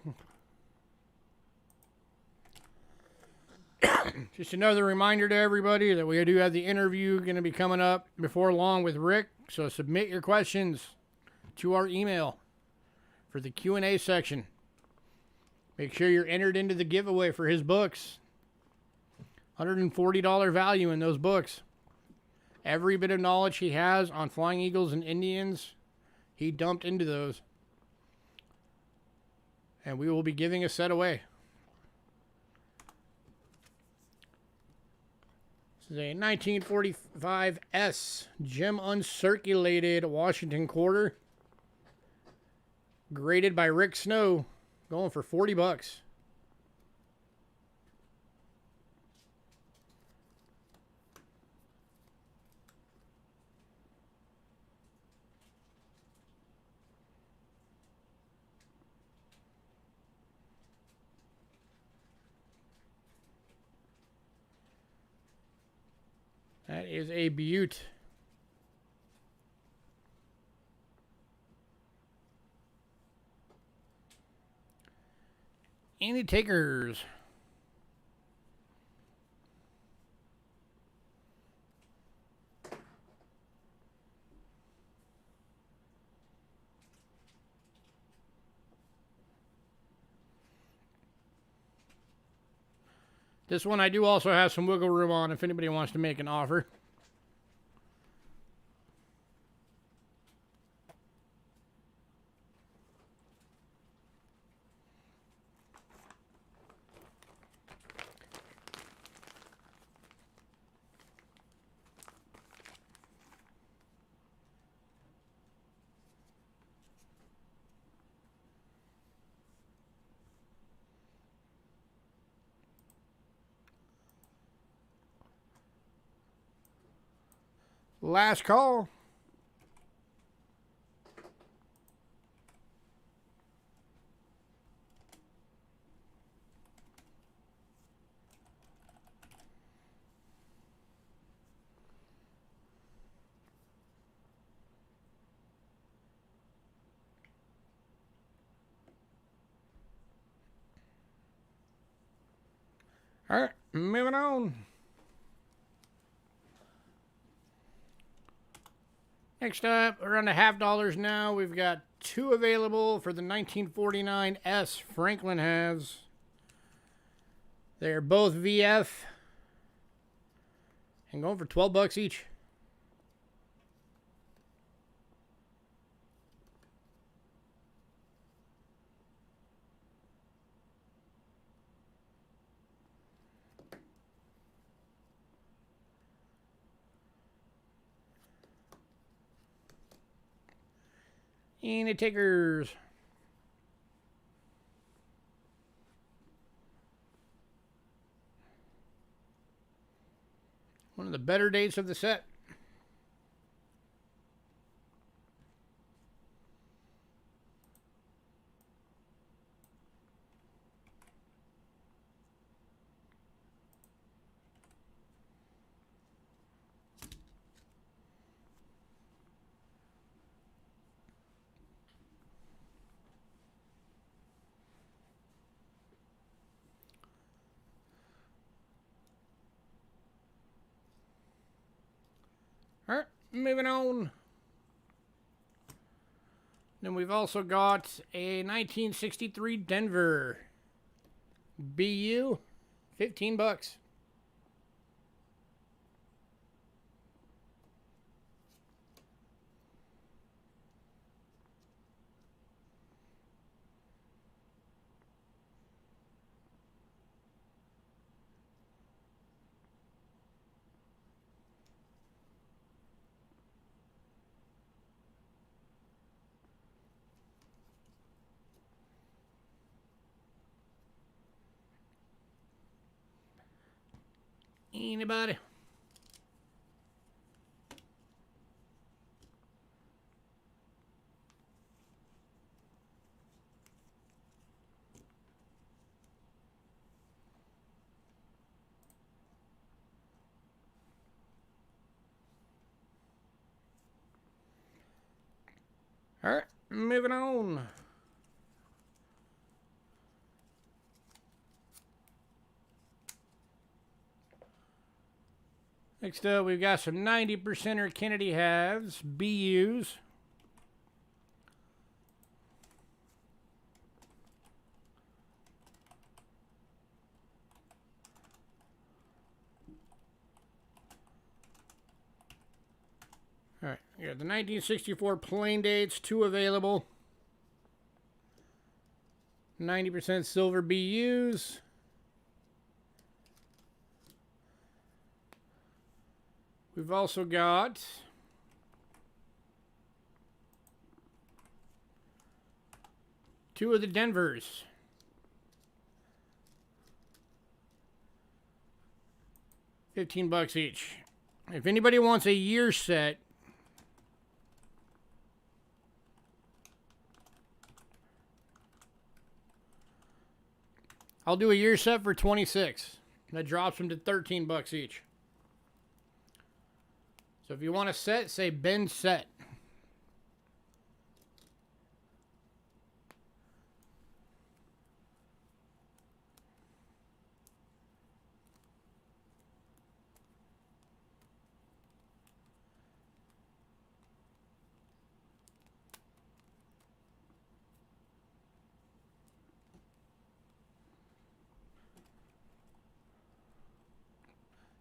Just another reminder to everybody that we do have the interview going to be coming up before long with Rick. So submit your questions to our email for the Q&A section. Make sure you're entered into the giveaway for his books. $140 value in those books. Every bit of knowledge he has on Flying Eagles and Indians, he dumped into those. And we will be giving a set away. This is a 1945 S gem uncirculated Washington quarter. Graded by Rick Snow. Going for 40 bucks. That is a beaut. Any takers? This one I do also have some wiggle room on if anybody wants to make an offer. Last call. All right, moving on. Next up, we're on the $half now. We've got 2 available for the 1949 S Franklin halves. They're both VF and going for $12 each. Any takers? One of the better dates of the set. All right, moving on. Then we've also got a 1963 Denver BU, $15. Anybody? All right, moving on. Next up, we've got some 90%er Kennedy halves, BUs. All right, we got the 1964 plain dates, 2 available. 90% silver BUs. We've also got two of the Denvers. $15 each. If anybody wants a year set, I'll do a year set for 26. That drops them to $13 each. So if you want a set, say Ben set.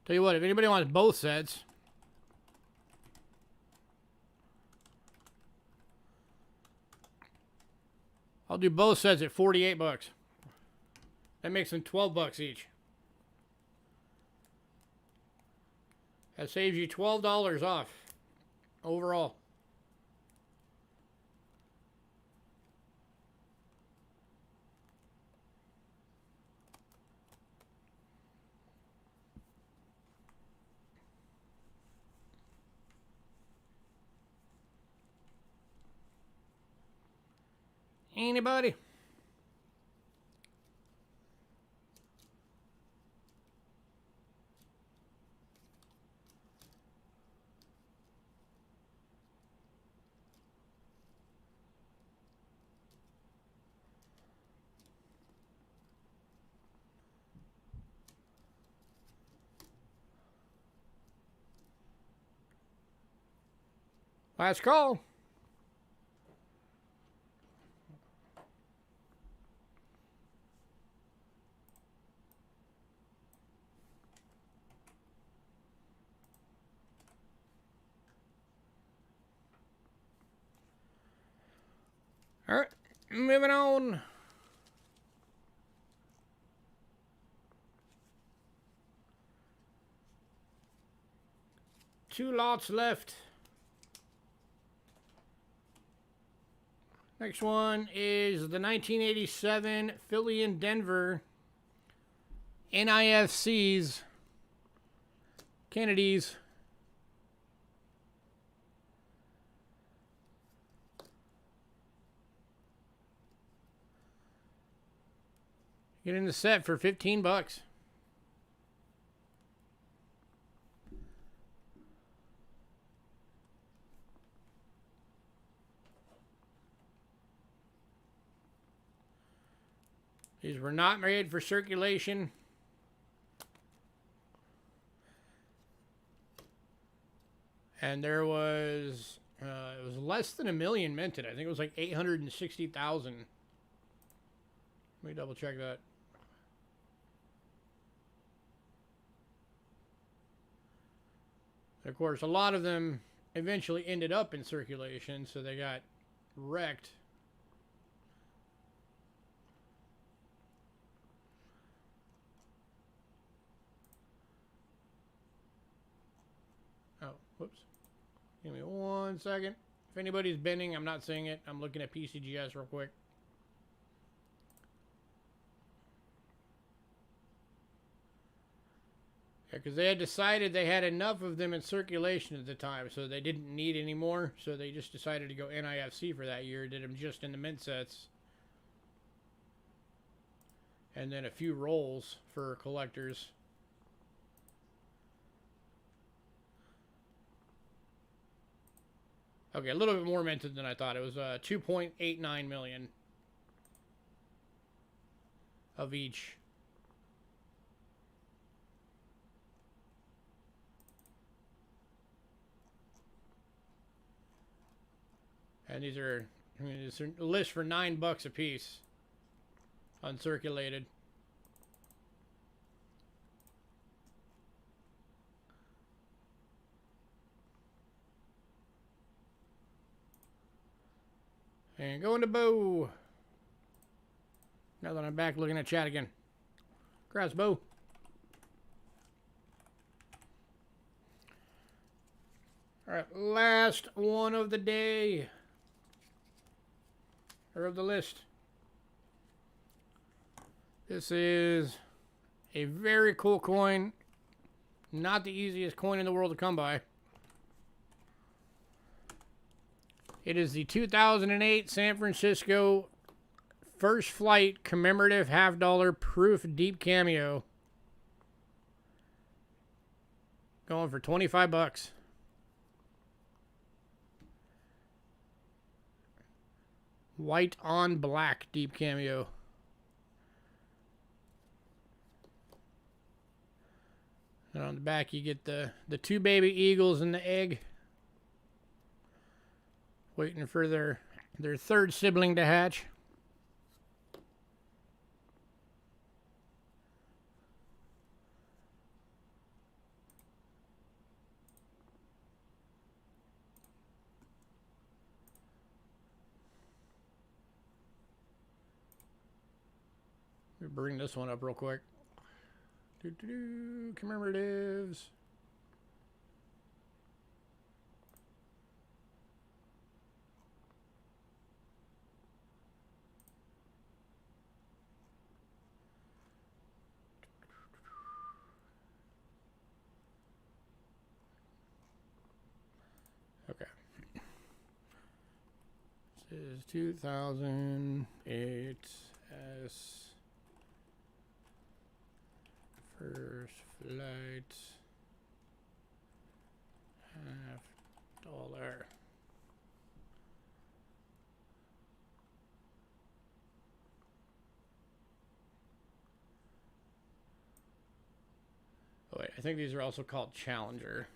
Tell you what, if anybody wants both sets, I'll do both sets at 48 bucks. That makes them 12 bucks each. That saves you $12 off overall. Anybody? Last call. All right, moving on. Two lots left. Next one is the 1987 Philly and Denver NIFCs Kennedys. Get in the set for 15 bucks. These were not made for circulation. And there was, it was less than 1 million minted. I think it was like 860,000. Let me double check that. Of course, a lot of them eventually ended up in circulation, so they got wrecked. Oh, whoops. Give me 1 second. If anybody's bending, I'm not seeing it. I'm looking at PCGS real quick. Yeah, because they had decided they had enough of them in circulation at the time, so they didn't need any more. So they just decided to go NIFC for that year. Did them just in the mint sets. And then a few rolls for collectors. Okay, a little bit more minted than I thought. It was 2.89 million of each. And these are, I mean, it's a list for $9 a piece, uncirculated. And going to Bo. Now that I'm back looking at chat again. Congrats, Bo. All right, last one of the day. Or of the list. This is a very cool coin. Not the easiest coin in the world to come by. It is the 2008 San Francisco First Flight Commemorative $50 Proof Deep Cameo. Going for 25 bucks. White on black deep cameo. And on the back you get the two baby eagles and the egg. Waiting for their third sibling to hatch. Let me bring this one up real quick. Commemoratives. Okay. This is 2008 S. First flight. $50. Oh wait, I think these are also called Challenger.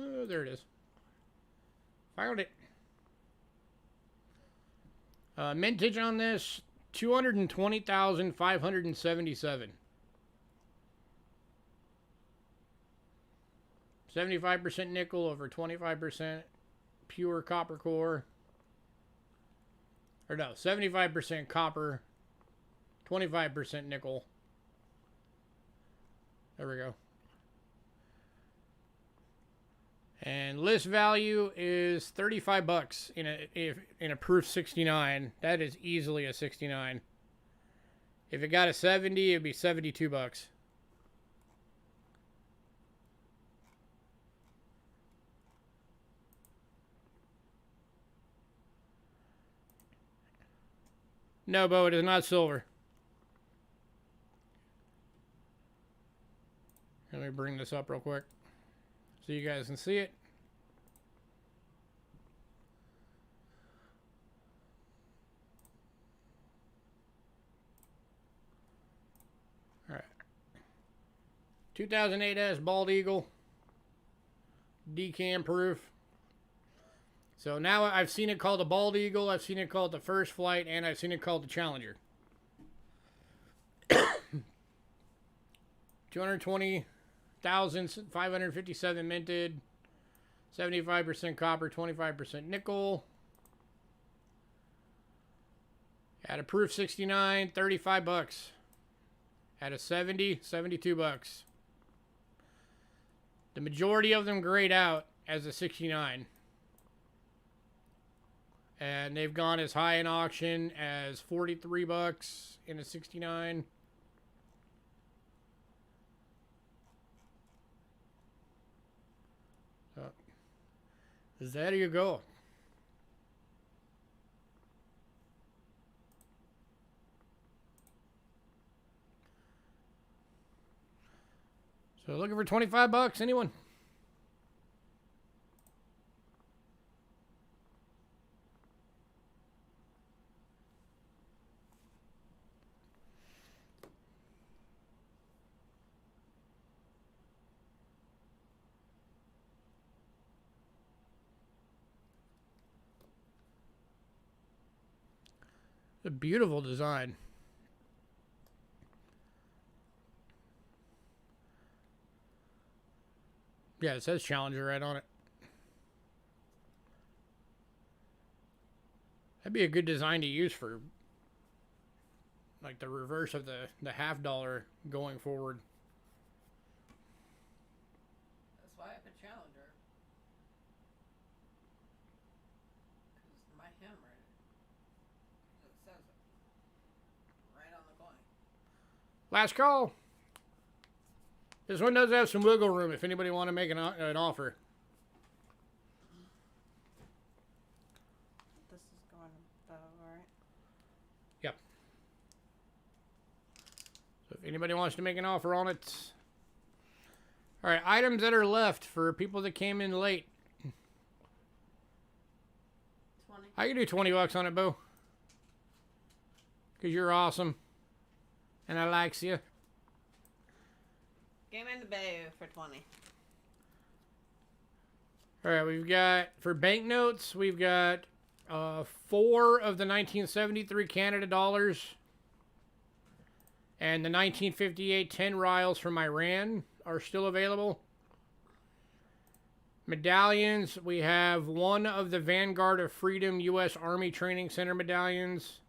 Oh, there it is. Found it. Mintage on this, 220,577. 75% nickel over 25% pure copper core. Or no, 75% copper, 25% nickel. There we go. And list value is $35 in a proof 69. That is easily a 69. If it got a 70, it'd be $72. No, Bo, it is not silver. Let me bring this up real quick so you guys can see it. All right. 2008S Bald Eagle. Decam proof. So now I've seen it called the Bald Eagle, I've seen it called the First Flight, and I've seen it called the Challenger. 220,557 minted, 75% copper, 25% nickel. At a proof 69, $35. At a 70, $72. The majority of them grade out as a 69. And they've gone as high in auction as $43 in a 69. So, there you go. So looking for $25, anyone? A beautiful design. Yeah, it says Challenger right on it. That'd be a good design to use for like the reverse of the $50 going forward. That's why I put Challenger. Because my handwriting, it says it right on the coin. Last call. This one does have some wiggle room if anybody want to make an offer. This is going above, right? Yep. So if anybody wants to make an offer on it. All right, items that are left for people that came in late. 20. I can do $20 on it, Bo. Because you're awesome. And I likes you. Game in the bay for 20. All right, we've got, for banknotes, we've got 4 of the 1973 Canada dollars and the 1958 10 Riles from Iran are still available. Medallions, we have 1 of the Vanguard of Freedom U.S. Army Training Center medallions.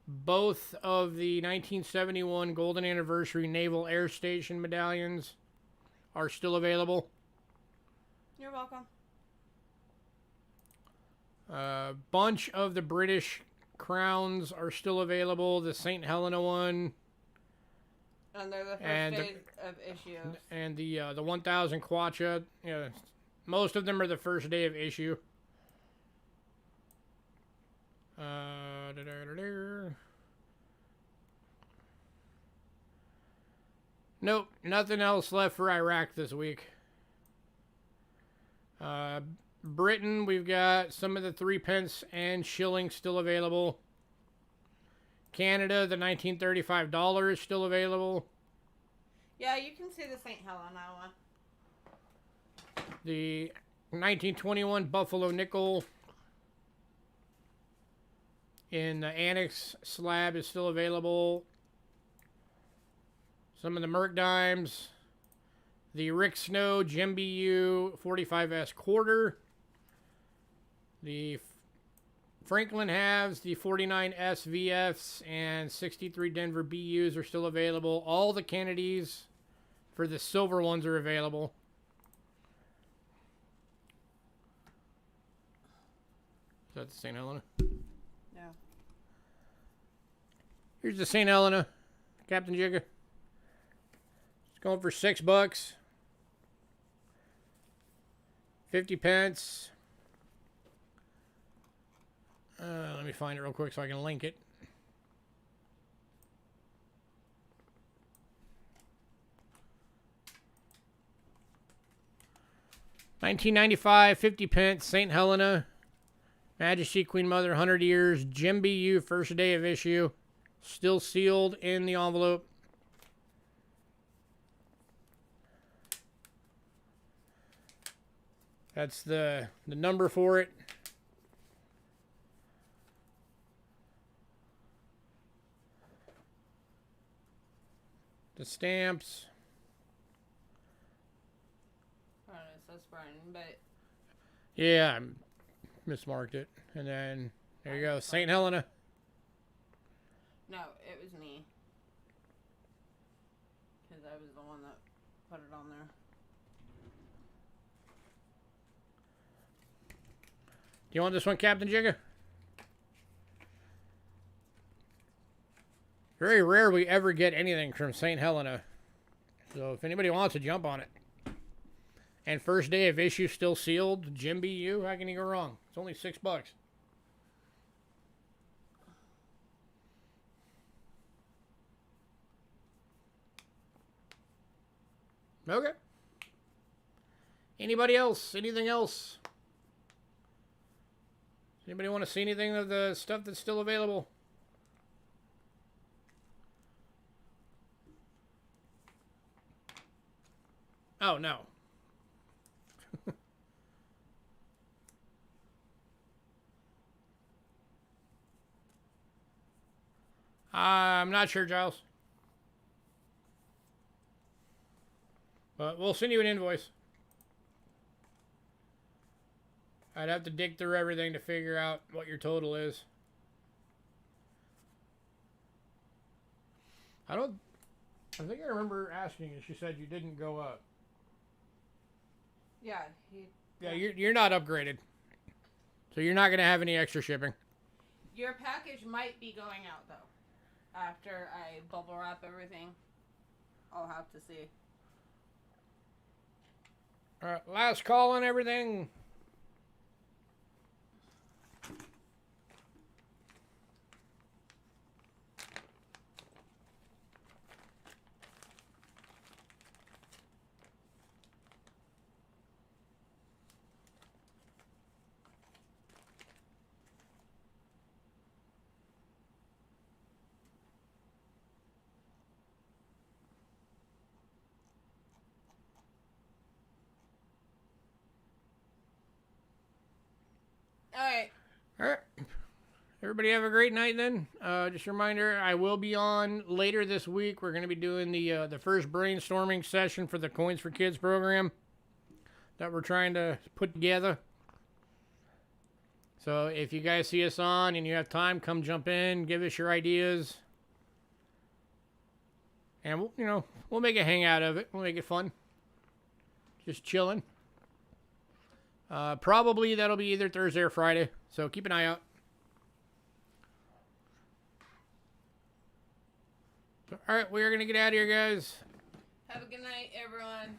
Both of the 1971 Golden Anniversary Naval Air Station medallions are still available. You're welcome. A bunch of the British crowns are still available. The St. Helena one. And they're the first And day of issues. And the 1000 Kwacha. Yeah, most of them are the first day of issue. Nope, nothing else left for Iraq this week. Britain, we've got some of the 3 pence and shillings still available. Canada, the $1935 is still available. Yeah, you can see the St. Helena one. The 1921 Buffalo nickel in the Annex slab is still available. Some of the Merc dimes. The Rick Snow Jim BU 45S quarter. The Franklin halves, the 49S VFs, and 63 Denver BUs are still available. All the Kennedys for the silver ones are available. Is that the St. Helena? No. Here's the St. Helena, Captain Jigga. It's going for $6. 50 pence. Let me find it real quick so I can link it. $19.95, 50 pence, St. Helena. Majesty Queen Mother, 100 years. Jim BU, first day of issue. Still sealed in the envelope. That's the number for it. The stamps. Oh, it says Brian, but... Yeah, I mismarked it. And then, there you go, St. Helena. No, it was me. Because I was the one that put it on there. Do you want this one, Captain Jigga? Very rare we ever get anything from St. Helena. So if anybody wants to jump on it. And first day of issue still sealed. Jim BU, how can you go wrong? It's only $6. Okay. Anybody else? Anything else? Anybody want to see anything of the stuff that's still available? Oh, no. I'm not sure, Giles. But we'll send you an invoice. I'd have to dig through everything to figure out what your total is. I think I remember asking and she said you didn't go up. Yeah, Yeah, you're not upgraded. So you're not going to have any extra shipping. Your package might be going out, though. After I bubble wrap everything. I'll have to see. Alright, last call on everything. All right. Everybody have a great night then. Just a reminder, I will be on later this week. We're going to be doing the first brainstorming session for the Coins for Kids program that we're trying to put together. So if you guys see us on and you have time, come jump in, give us your ideas. And, we'll make a hangout of it. We'll make it fun. Just chilling. Probably that'll be either Thursday or Friday. So keep an eye out. All right, we are going to get out of here, guys. Have a good night, everyone.